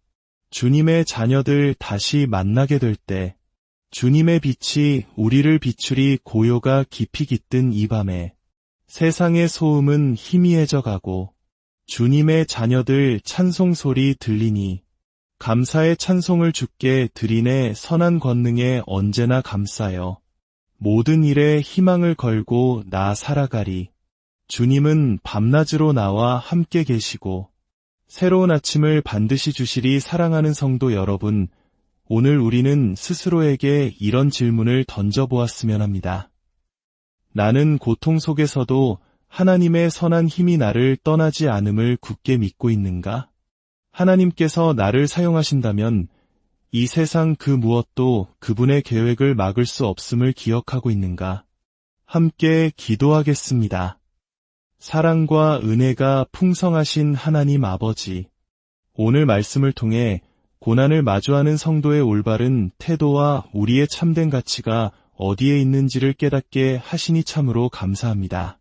주님의 자녀들 다시 만나게 될 때 주님의 빛이 우리를 비추리. 고요가 깊이 깃든 이 밤에 세상의 소음은 희미해져 가고 주님의 자녀들 찬송 소리 들리니 감사의 찬송을 주께 드리네. 선한 권능에 언제나 감싸여 모든 일에 희망을 걸고 나 살아가리. 주님은 밤낮으로 나와 함께 계시고 새로운 아침을 반드시 주시리. 사랑하는 성도 여러분, 오늘 우리는 스스로에게 이런 질문을 던져보았으면 합니다. 나는 고통 속에서도 하나님의 선한 힘이 나를 떠나지 않음을 굳게 믿고 있는가? 하나님께서 나를 사용하신다면 이 세상 그 무엇도 그분의 계획을 막을 수 없음을 기억하고 있는가? 함께 기도하겠습니다. 사랑과 은혜가 풍성하신 하나님 아버지, 오늘 말씀을 통해 고난을 마주하는 성도의 올바른 태도와 우리의 참된 가치가 어디에 있는지를 깨닫게 하시니 참으로 감사합니다.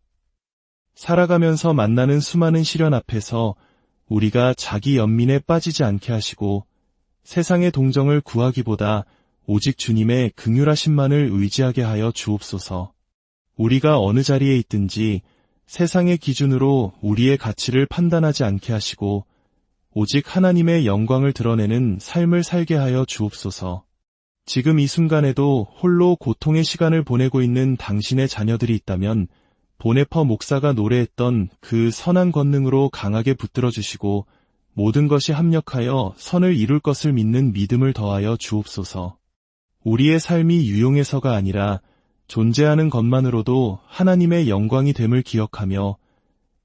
살아가면서 만나는 수많은 시련 앞에서 우리가 자기 연민에 빠지지 않게 하시고 세상의 동정을 구하기보다 오직 주님의 긍휼하심만을 의지하게 하여 주옵소서. 우리가 어느 자리에 있든지 세상의 기준으로 우리의 가치를 판단하지 않게 하시고 오직 하나님의 영광을 드러내는 삶을 살게 하여 주옵소서. 지금 이 순간에도 홀로 고통의 시간을 보내고 있는 당신의 자녀들이 있다면 보네퍼 목사가 노래했던 그 선한 권능으로 강하게 붙들어 주시고 모든 것이 합력하여 선을 이룰 것을 믿는 믿음을 더하여 주옵소서. 우리의 삶이 유용해서가 아니라 존재하는 것만으로도 하나님의 영광이 됨을 기억하며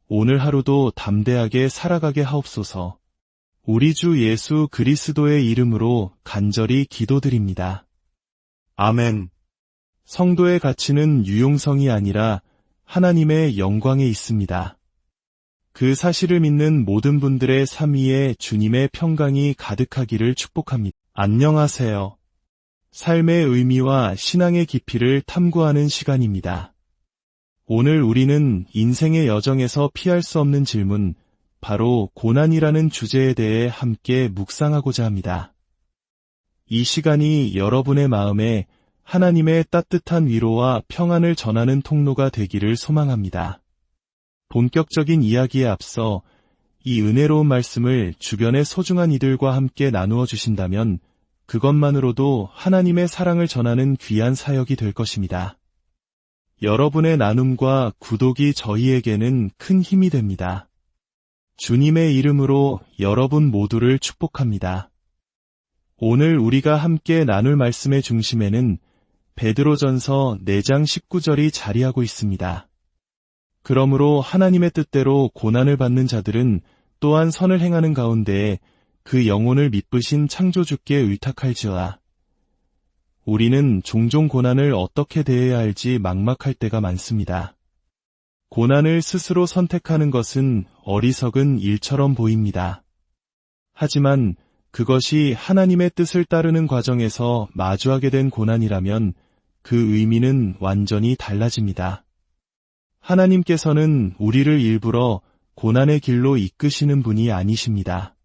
오늘 하루도 담대하게 살아가게 하옵소서. 우리 주 예수 그리스도의 이름으로 간절히 기도드립니다. 아멘. 성도의 가치는 유용성이 아니라 하나님의 영광에 있습니다. 그 사실을 믿는 모든 분들의 삶 위에 주님의 평강이 가득하기를 축복합니다. 안녕하세요. 삶의 의미와 신앙의 깊이를 탐구하는 시간입니다. 오늘 우리는 인생의 여정에서 피할 수 없는 질문, 바로 고난이라는 주제에 대해 함께 묵상하고자 합니다. 이 시간이 여러분의 마음에 하나님의 따뜻한 위로와 평안을 전하는 통로가 되기를 소망합니다. 본격적인 이야기에 앞서 이 은혜로운 말씀을 주변의 소중한 이들과 함께 나누어 주신다면 그것만으로도 하나님의 사랑을 전하는 귀한 사역이 될 것입니다. 여러분의 나눔과 구독이 저희에게는 큰 힘이 됩니다. 주님의 이름으로 여러분 모두를 축복합니다. 오늘 우리가 함께 나눌 말씀의 중심에는 베드로전서 4장 19절이 자리하고 있습니다. 그러므로 하나님의 뜻대로 고난을 받는 자들은 또한 선을 행하는 가운데에 그 영혼을 미쁘신 창조주께 의탁할지어다. 우리는 종종 고난을 어떻게 대해야 할지 막막할 때가 많습니다. 고난을 스스로 선택하는 것은 어리석은 일처럼 보입니다. 하지만 그것이 하나님의 뜻을 따르는 과정에서 마주하게 된 고난이라면 그 의미는 완전히 달라집니다. 하나님께서는 우리를 일부러 고난의 길로 이끄시는 분이 아니십니다.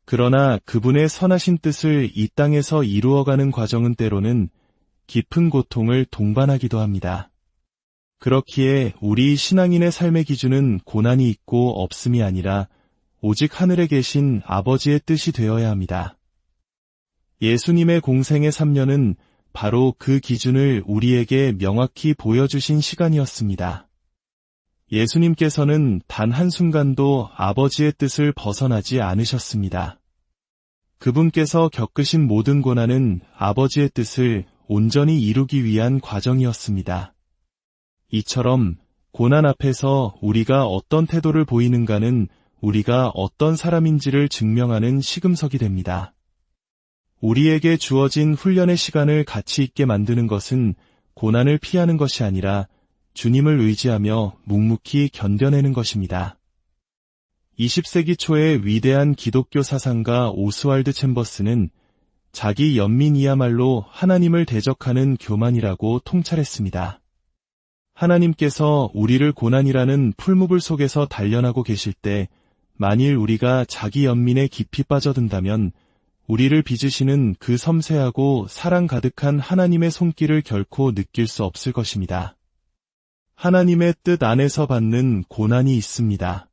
그러나 그분의 선하신 뜻을 이 땅에서 이루어가는 과정은 때로는 깊은 고통을 동반하기도 합니다. 그렇기에 우리 신앙인의 삶의 기준은 고난이 있고 없음이 아니라 오직 하늘에 계신 아버지의 뜻이 되어야 합니다. 예수님의 공생의 3년은 바로 그 기준을 우리에게 명확히 보여주신 시간이었습니다. 예수님께서는 단 한순간도 아버지의 뜻을 벗어나지 않으셨습니다. 그분께서 겪으신 모든 고난은 아버지의 뜻을 온전히 이루기 위한 과정이었습니다. 이처럼 고난 앞에서 우리가 어떤 태도를 보이는가는 우리가 어떤 사람인지를 증명하는 시금석이 됩니다. 우리에게 주어진 훈련의 시간을 가치 있게 만드는 것은 고난을 피하는 것이 아니라 주님을 의지하며 묵묵히 견뎌내는 것입니다. 20세기 초의 위대한 기독교 사상가 오스왈드 챔버스는 자기 연민이야말로 하나님을 대적하는 교만이라고 통찰했습니다. 하나님께서 우리를 고난이라는 풀무불 속에서 단련하고 계실 때 만일 우리가 자기 연민에 깊이 빠져든다면 우리를 빚으시는 그 섬세하고 사랑 가득한 하나님의 손길을 결코 느낄 수 없을 것입니다. 하나님의 뜻 안에서 받는 고난이 있습니다.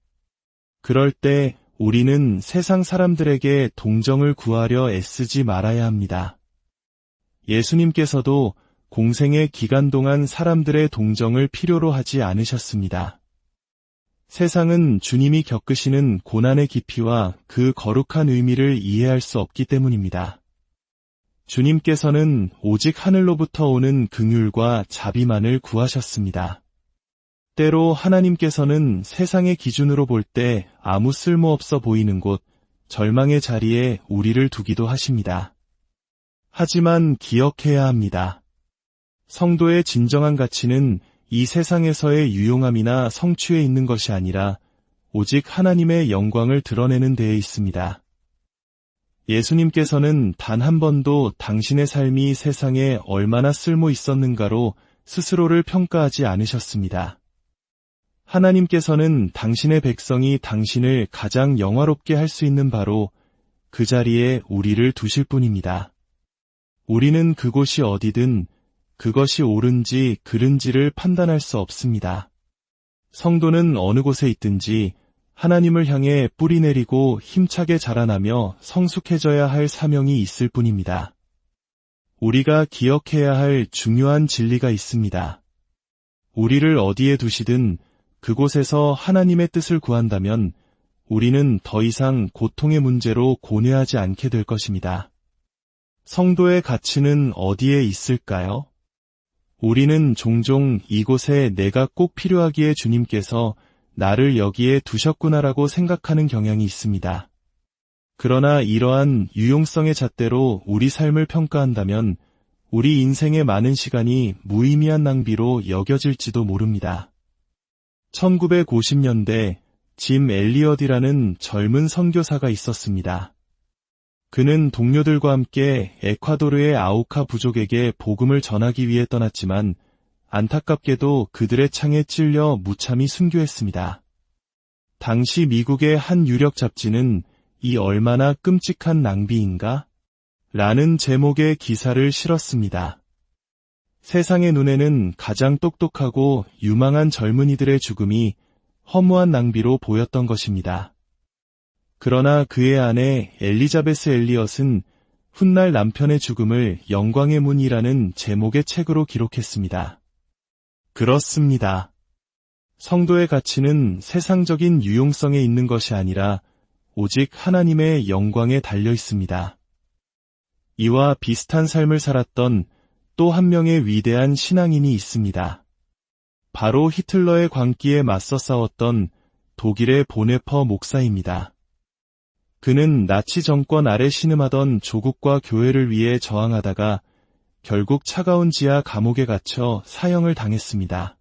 그럴 때 우리는 세상 사람들에게 동정을 구하려 애쓰지 말아야 합니다. 예수님께서도 공생의 기간 동안 사람들의 동정을 필요로 하지 않으셨습니다. 세상은 주님이 겪으시는 고난의 깊이와 그 거룩한 의미를 이해할 수 없기 때문입니다. 주님께서는 오직 하늘로부터 오는 긍휼과 자비만을 구하셨습니다. 때로 하나님께서는 세상의 기준으로 볼 때 아무 쓸모없어 보이는 곳, 절망의 자리에 우리를 두기도 하십니다. 하지만 기억해야 합니다. 성도의 진정한 가치는 이 세상에서의 유용함이나 성취에 있는 것이 아니라 오직 하나님의 영광을 드러내는 데에 있습니다. 예수님께서는 단 한 번도 당신의 삶이 세상에 얼마나 쓸모 있었는가로 스스로를 평가하지 않으셨습니다. 하나님께서는 당신의 백성이 당신을 가장 영화롭게 할 수 있는 바로 그 자리에 우리를 두실 뿐입니다. 우리는 그곳이 어디든 그것이 옳은지 그른지를 판단할 수 없습니다. 성도는 어느 곳에 있든지 하나님을 향해 뿌리 내리고 힘차게 자라나며 성숙해져야 할 사명이 있을 뿐입니다. 우리가 기억해야 할 중요한 진리가 있습니다. 우리를 어디에 두시든 그곳에서 하나님의 뜻을 구한다면 우리는 더 이상 고통의 문제로 고뇌하지 않게 될 것입니다. 성도의 가치는 어디에 있을까요? 우리는 종종 이곳에 내가 꼭 필요하기에 주님께서 나를 여기에 두셨구나라고 생각하는 경향이 있습니다. 그러나 이러한 유용성의 잣대로 우리 삶을 평가한다면 우리 인생의 많은 시간이 무의미한 낭비로 여겨질지도 모릅니다. 1950년대 짐 엘리엇이라는 젊은 선교사가 있었습니다. 그는 동료들과 함께 에콰도르의 아우카 부족에게 복음을 전하기 위해 떠났지만 안타깝게도 그들의 창에 찔려 무참히 순교했습니다. 당시 미국의 한 유력 잡지는 이 얼마나 끔찍한 낭비인가? 라는 제목의 기사를 실었습니다. 세상의 눈에는 가장 똑똑하고 유망한 젊은이들의 죽음이 허무한 낭비로 보였던 것입니다. 그러나 그의 아내 엘리자베스 엘리엇은 훗날 남편의 죽음을 영광의 문이라는 제목의 책으로 기록했습니다. 그렇습니다. 성도의 가치는 세상적인 유용성에 있는 것이 아니라 오직 하나님의 영광에 달려 있습니다. 이와 비슷한 삶을 살았던 또 한 명의 위대한 신앙인이 있습니다. 바로 히틀러의 광기에 맞서 싸웠던 독일의 보네퍼 목사입니다. 그는 나치 정권 아래 신음하던 조국과 교회를 위해 저항하다가 결국 차가운 지하 감옥에 갇혀 사형을 당했습니다.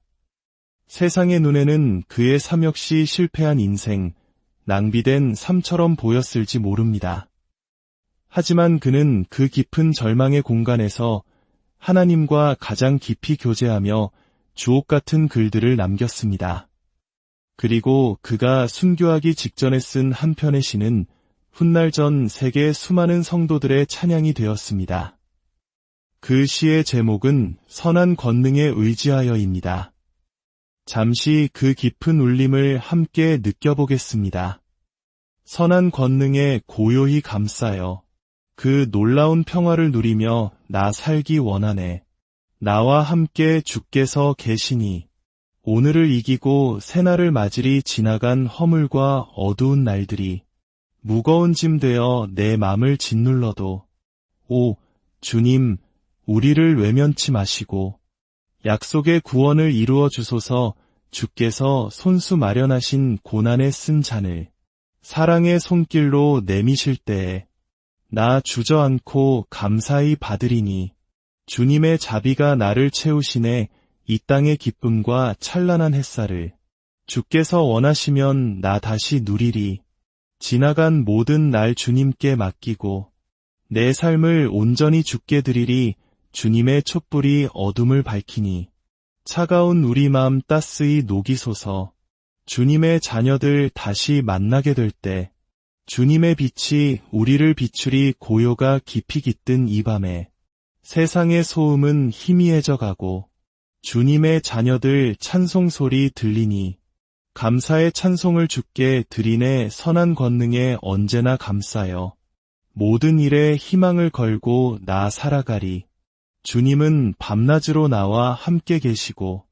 세상의 눈에는 그의 삶 역시 실패한 인생, 낭비된 삶처럼 보였을지 모릅니다. 하지만 그는 그 깊은 절망의 공간에서 하나님과 가장 깊이 교제하며 주옥 같은 글들을 남겼습니다. 그리고 그가 순교하기 직전에 쓴 한 편의 시는 훗날 전 세계 수많은 성도들의 찬양이 되었습니다. 그 시의 제목은 선한 권능에 의지하여입니다. 잠시 그 깊은 울림을 함께 느껴보겠습니다. 선한 권능에 고요히 감싸여 그 놀라운 평화를 누리며 나 살기 원하네. 나와 함께 주께서 계시니 오늘을 이기고 새날을 맞으리. 지나간 허물과 어두운 날들이 무거운 짐 되어 내 맘을 짓눌러도 오 주님 우리를 외면치 마시고 약속의 구원을 이루어 주소서. 주께서 손수 마련하신 고난에 쓴 잔을 사랑의 손길로 내미실 때에 나 주저앉고 감사히 받으리니 주님의 자비가 나를 채우시네. 이 땅의 기쁨과 찬란한 햇살을 주께서 원하시면 나 다시 누리리. 지나간 모든 날 주님께 맡기고 내 삶을 온전히 주께 드리리. 주님의 촛불이 어둠을 밝히니 차가운 우리 마음 따스히 녹이소서. 주님의 자녀들 다시 만나게 될 때 주님의 빛이 우리를 비추리. 고요가 깊이 깃든 이 밤에 세상의 소음은 희미해져 가고 주님의 자녀들 찬송 소리 들리니 감사의 찬송을 주께 드리네. 선한 권능에 언제나 감싸여 모든 일에 희망을 걸고 나 살아가리. 주님은 밤낮으로 나와 함께 계시고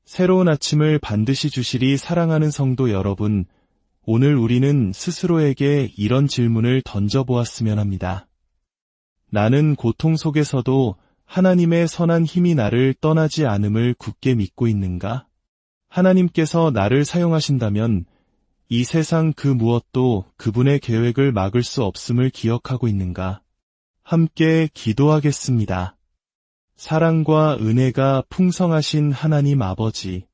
새로운 아침을 반드시 주시리. 사랑하는 성도 여러분, 오늘 우리는 스스로에게 이런 질문을 던져보았으면 합니다. 나는 고통 속에서도 하나님의 선한 힘이 나를 떠나지 않음을 굳게 믿고 있는가? 하나님께서 나를 사용하신다면 이 세상 그 무엇도 그분의 계획을 막을 수 없음을 기억하고 있는가? 함께 기도하겠습니다. 사랑과 은혜가 풍성하신 하나님 아버지,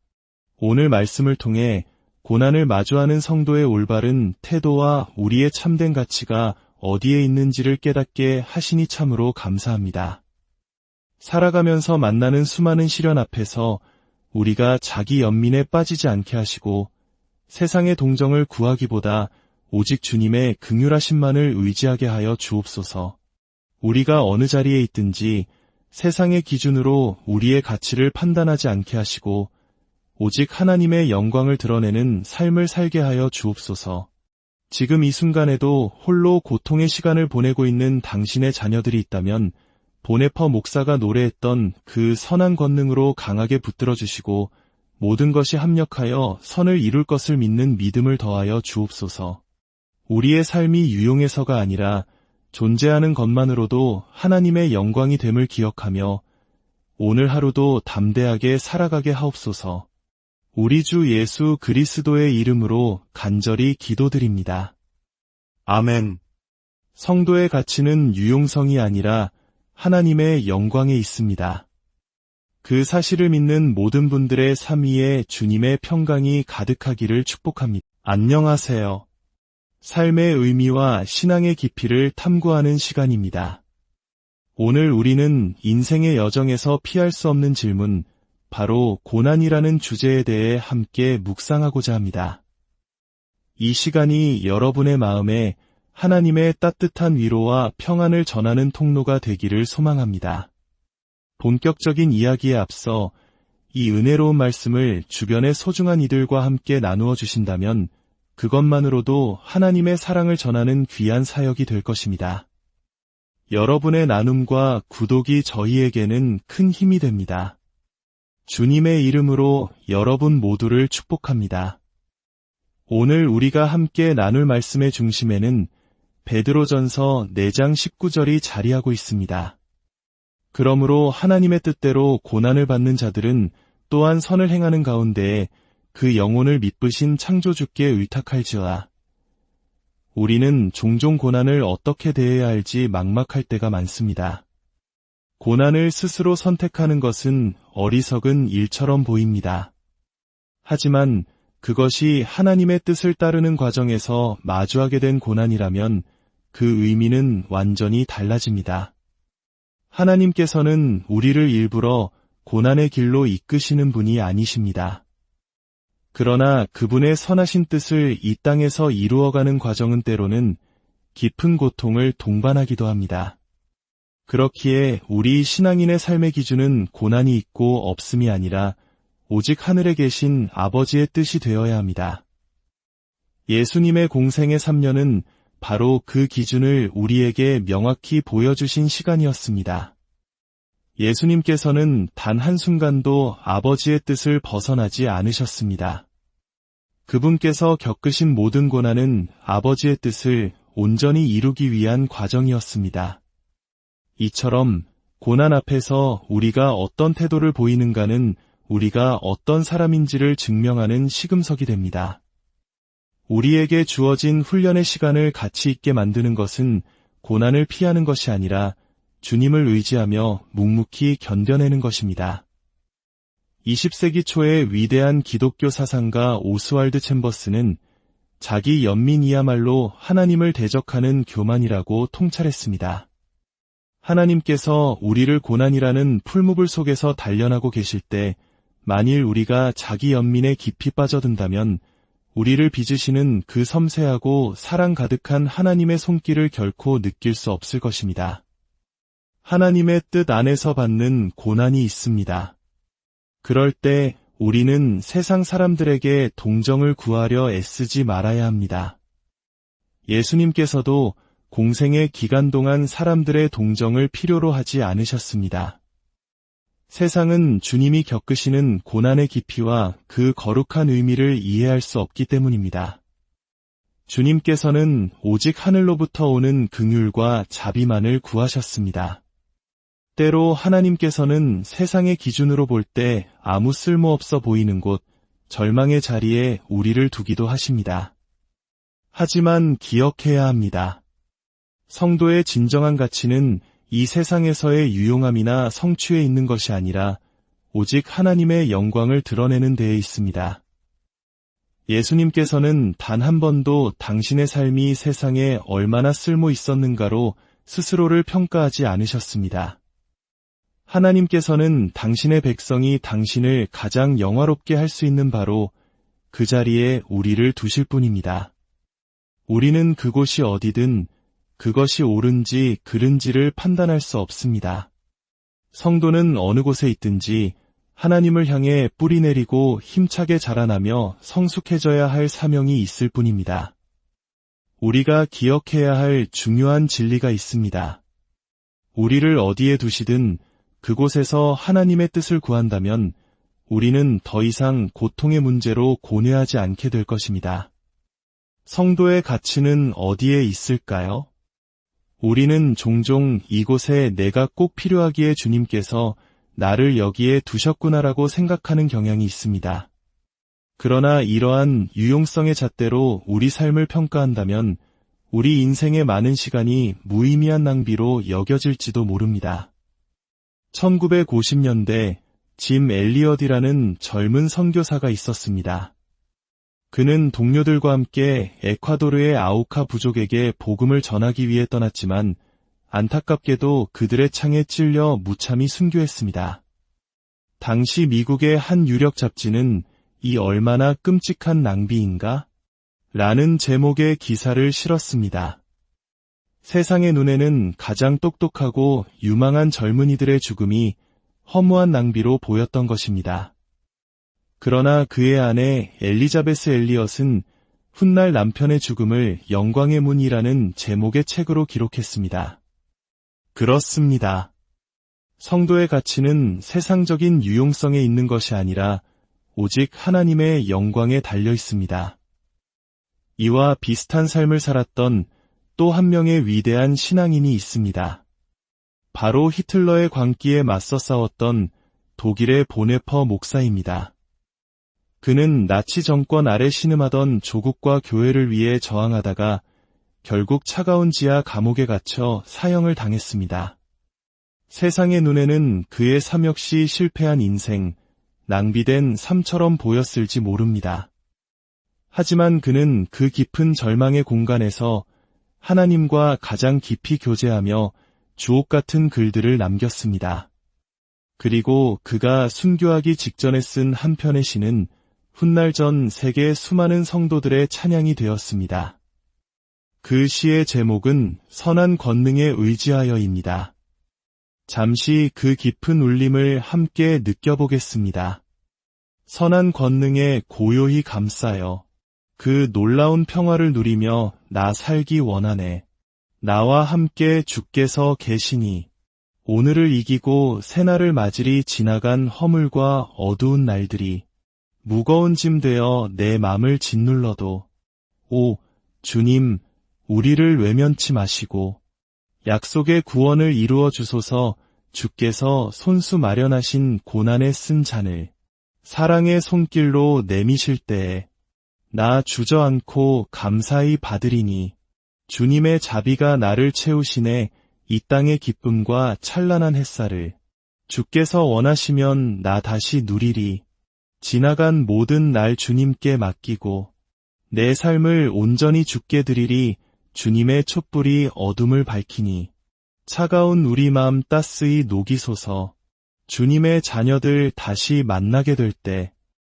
오늘 말씀을 통해 고난을 마주하는 성도의 올바른 태도와 우리의 참된 가치가 어디에 있는지를 깨닫게 하시니 참으로 감사합니다. 살아가면서 만나는 수많은 시련 앞에서 우리가 자기 연민에 빠지지 않게 하시고 세상의 동정을 구하기보다 오직 주님의 긍휼하심만을 의지하게 하여 주옵소서. 우리가 어느 자리에 있든지 세상의 기준으로 우리의 가치를 판단하지 않게 하시고 오직 하나님의 영광을 드러내는 삶을 살게 하여 주옵소서. 지금 이 순간에도 홀로 고통의 시간을 보내고 있는 당신의 자녀들이 있다면 보네퍼 목사가 노래했던 그 선한 권능으로 강하게 붙들어 주시고 모든 것이 합력하여 선을 이룰 것을 믿는 믿음을 더하여 주옵소서. 우리의 삶이 유용해서가 아니라 존재하는 것만으로도 하나님의 영광이 됨을 기억하며 오늘 하루도 담대하게 살아가게 하옵소서. 우리 주 예수 그리스도의 이름으로 간절히 기도드립니다. 아멘. 성도의 가치는 유용성이 아니라 하나님의 영광에 있습니다. 그 사실을 믿는 모든 분들의 삶 위에 주님의 평강이 가득하기를 축복합니다. 안녕하세요. 삶의 의미와 신앙의 깊이를 탐구하는 시간입니다. 오늘 우리는 인생의 여정에서 피할 수 없는 질문, 바로 고난이라는 주제에 대해 함께 묵상하고자 합니다. 이 시간이 여러분의 마음에 하나님의 따뜻한 위로와 평안을 전하는 통로가 되기를 소망합니다. 본격적인 이야기에 앞서 이 은혜로운 말씀을 주변의 소중한 이들과 함께 나누어 주신다면 그것만으로도 하나님의 사랑을 전하는 귀한 사역이 될 것입니다. 여러분의 나눔과 구독이 저희에게는 큰 힘이 됩니다. 주님의 이름으로 여러분 모두를 축복합니다. 오늘 우리가 함께 나눌 말씀의 중심에는 베드로전서 4장 19절이 자리하고 있습니다. 그러므로 하나님의 뜻대로 고난을 받는 자들은 또한 선을 행하는 가운데에 그 영혼을 미쁘신 창조주께 의탁할지어다. 우리는 종종 고난을 어떻게 대해야 할지 막막할 때가 많습니다. 고난을 스스로 선택하는 것은 어리석은 일처럼 보입니다. 하지만 그것이 하나님의 뜻을 따르는 과정에서 마주하게 된 고난이라면 그 의미는 완전히 달라집니다. 하나님께서는 우리를 일부러 고난의 길로 이끄시는 분이 아니십니다. 그러나 그분의 선하신 뜻을 이 땅에서 이루어가는 과정은 때로는 깊은 고통을 동반하기도 합니다. 그렇기에 우리 신앙인의 삶의 기준은 고난이 있고 없음이 아니라 오직 하늘에 계신 아버지의 뜻이 되어야 합니다. 예수님의 공생의 3년은 바로 그 기준을 우리에게 명확히 보여주신 시간이었습니다. 예수님께서는 단 한순간도 아버지의 뜻을 벗어나지 않으셨습니다. 그분께서 겪으신 모든 고난은 아버지의 뜻을 온전히 이루기 위한 과정이었습니다. 이처럼 고난 앞에서 우리가 어떤 태도를 보이는가는 우리가 어떤 사람인지를 증명하는 시금석이 됩니다. 우리에게 주어진 훈련의 시간을 가치 있게 만드는 것은 고난을 피하는 것이 아니라 주님을 의지하며 묵묵히 견뎌내는 것입니다. 20세기 초의 위대한 기독교 사상가 오스왈드 챔버스는 자기 연민이야말로 하나님을 대적하는 교만이라고 통찰했습니다. 하나님께서 우리를 고난이라는 풀무불 속에서 단련하고 계실 때 만일 우리가 자기 연민에 깊이 빠져든다면 우리를 빚으시는 그 섬세하고 사랑 가득한 하나님의 손길을 결코 느낄 수 없을 것입니다. 하나님의 뜻 안에서 받는 고난이 있습니다. 그럴 때 우리는 세상 사람들에게 동정을 구하려 애쓰지 말아야 합니다. 예수님께서도 공생의 기간 동안 사람들의 동정을 필요로 하지 않으셨습니다. 세상은 주님이 겪으시는 고난의 깊이와 그 거룩한 의미를 이해할 수 없기 때문입니다. 주님께서는 오직 하늘로부터 오는 긍휼과 자비만을 구하셨습니다. 때로 하나님께서는 세상의 기준으로 볼 때 아무 쓸모없어 보이는 곳, 절망의 자리에 우리를 두기도 하십니다. 하지만 기억해야 합니다. 성도의 진정한 가치는 이 세상에서의 유용함이나 성취에 있는 것이 아니라 오직 하나님의 영광을 드러내는 데에 있습니다. 예수님께서는 단 한 번도 당신의 삶이 세상에 얼마나 쓸모 있었는가로 스스로를 평가하지 않으셨습니다. 하나님께서는 당신의 백성이 당신을 가장 영화롭게 할 수 있는 바로 그 자리에 우리를 두실 뿐입니다. 우리는 그곳이 어디든 그것이 옳은지 그른지를 판단할 수 없습니다. 성도는 어느 곳에 있든지 하나님을 향해 뿌리 내리고 힘차게 자라나며 성숙해져야 할 사명이 있을 뿐입니다. 우리가 기억해야 할 중요한 진리가 있습니다. 우리를 어디에 두시든 그곳에서 하나님의 뜻을 구한다면 우리는 더 이상 고통의 문제로 고뇌하지 않게 될 것입니다. 성도의 가치는 어디에 있을까요? 우리는 종종 이곳에 내가 꼭 필요하기에 주님께서 나를 여기에 두셨구나라고 생각하는 경향이 있습니다. 그러나 이러한 유용성의 잣대로 우리 삶을 평가한다면 우리 인생의 많은 시간이 무의미한 낭비로 여겨질지도 모릅니다. 1950년대 짐 엘리엇이라는 젊은 선교사가 있었습니다. 그는 동료들과 함께 에콰도르의 아우카 부족에게 복음을 전하기 위해 떠났지만 안타깝게도 그들의 창에 찔려 무참히 순교했습니다. 당시 미국의 한 유력 잡지는 이 얼마나 끔찍한 낭비인가? 라는 제목의 기사를 실었습니다. 세상의 눈에는 가장 똑똑하고 유망한 젊은이들의 죽음이 허무한 낭비로 보였던 것입니다. 그러나 그의 아내 엘리자베스 엘리엇은 훗날 남편의 죽음을 영광의 문이라는 제목의 책으로 기록했습니다. 그렇습니다. 성도의 가치는 세상적인 유용성에 있는 것이 아니라 오직 하나님의 영광에 달려 있습니다. 이와 비슷한 삶을 살았던 또 한 명의 위대한 신앙인이 있습니다. 바로 히틀러의 광기에 맞서 싸웠던 독일의 보네퍼 목사입니다. 그는 나치 정권 아래 신음하던 조국과 교회를 위해 저항하다가 결국 차가운 지하 감옥에 갇혀 사형을 당했습니다. 세상의 눈에는 그의 삶 역시 실패한 인생, 낭비된 삶처럼 보였을지 모릅니다. 하지만 그는 그 깊은 절망의 공간에서 하나님과 가장 깊이 교제하며 주옥 같은 글들을 남겼습니다. 그리고 그가 순교하기 직전에 쓴 한 편의 시는 훗날 전 세계 수많은 성도들의 찬양이 되었습니다. 그 시의 제목은 선한 권능에 의지하여입니다. 잠시 그 깊은 울림을 함께 느껴보겠습니다. 선한 권능에 고요히 감싸여 그 놀라운 평화를 누리며 나 살기 원하네. 나와 함께 주께서 계시니 오늘을 이기고 새날을 맞으리. 지나간 허물과 어두운 날들이 무거운 짐 되어 내 맘을 짓눌러도 오 주님 우리를 외면치 마시고 약속의 구원을 이루어 주소서. 주께서 손수 마련하신 고난에 쓴 잔을 사랑의 손길로 내미실 때에 나 주저앉고 감사히 받으리니 주님의 자비가 나를 채우시네. 이 땅의 기쁨과 찬란한 햇살을 주께서 원하시면 나 다시 누리리. 지나간 모든 날 주님께 맡기고 내 삶을 온전히 주께 드리리. 주님의 촛불이 어둠을 밝히니 차가운 우리 마음 따스히 녹이소서. 주님의 자녀들 다시 만나게 될 때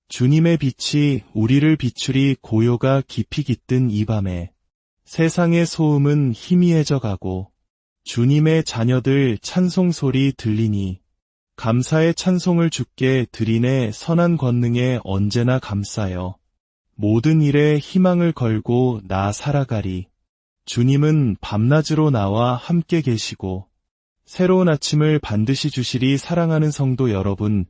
주님의 빛이 우리를 비추리. 고요가 깊이 깃든 이 밤에 세상의 소음은 희미해져 가고 주님의 자녀들 찬송 소리 들리니 감사의 찬송을 주께 드리네. 선한 권능에 언제나 감싸여 모든 일에 희망을 걸고 나 살아가리. 주님은 밤낮으로 나와 함께 계시고 새로운 아침을 반드시 주시리. 사랑하는 성도 여러분,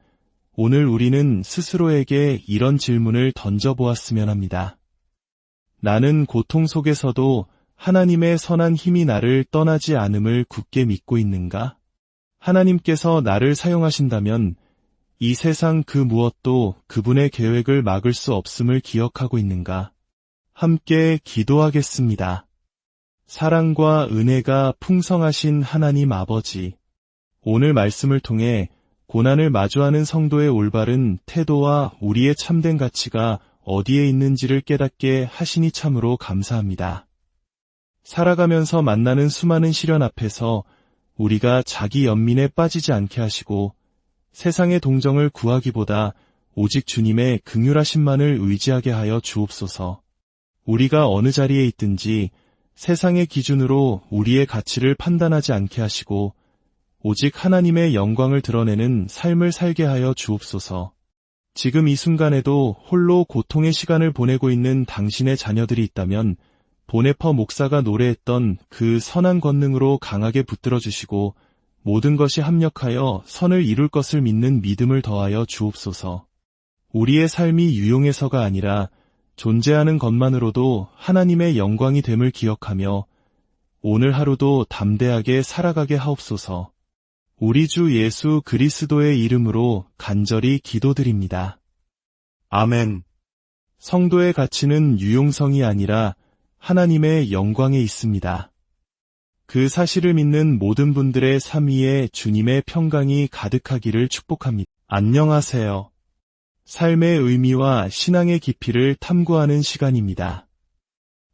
오늘 우리는 스스로에게 이런 질문을 던져보았으면 합니다. 나는 고통 속에서도 하나님의 선한 힘이 나를 떠나지 않음을 굳게 믿고 있는가? 하나님께서 나를 사용하신다면 이 세상 그 무엇도 그분의 계획을 막을 수 없음을 기억하고 있는가? 함께 기도하겠습니다. 사랑과 은혜가 풍성하신 하나님 아버지, 오늘 말씀을 통해 고난을 마주하는 성도의 올바른 태도와 우리의 참된 가치가 어디에 있는지를 깨닫게 하시니 참으로 감사합니다. 살아가면서 만나는 수많은 시련 앞에서 우리가 자기 연민에 빠지지 않게 하시고 세상의 동정을 구하기보다 오직 주님의 긍휼하심만을 의지하게 하여 주옵소서. 우리가 어느 자리에 있든지 세상의 기준으로 우리의 가치를 판단하지 않게 하시고 오직 하나님의 영광을 드러내는 삶을 살게 하여 주옵소서. 지금 이 순간에도 홀로 고통의 시간을 보내고 있는 당신의 자녀들이 있다면 보네퍼 목사가 노래했던 그 선한 권능으로 강하게 붙들어 주시고 모든 것이 합력하여 선을 이룰 것을 믿는 믿음을 더하여 주옵소서. 우리의 삶이 유용해서가 아니라 존재하는 것만으로도 하나님의 영광이 됨을 기억하며 오늘 하루도 담대하게 살아가게 하옵소서. 우리 주 예수 그리스도의 이름으로 간절히 기도드립니다. 아멘. 성도의 가치는 유용성이 아니라 하나님의 영광에 있습니다. 그 사실을 믿는 모든 분들의 삶 위에 주님의 평강이 가득하기를 축복합니다. 안녕하세요. 삶의 의미와 신앙의 깊이를 탐구하는 시간입니다.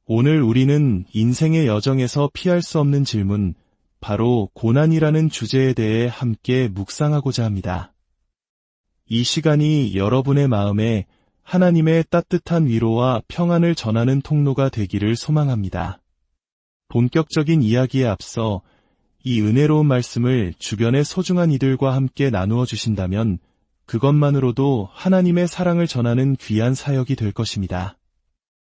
오늘 우리는 인생의 여정에서 피할 수 없는 질문, 바로 고난이라는 주제에 대해 함께 묵상하고자 합니다. 이 시간이 여러분의 마음에 하나님의 따뜻한 위로와 평안을 전하는 통로가 되기를 소망합니다. 본격적인 이야기에 앞서 이 은혜로운 말씀을 주변의 소중한 이들과 함께 나누어 주신다면 그것만으로도 하나님의 사랑을 전하는 귀한 사역이 될 것입니다.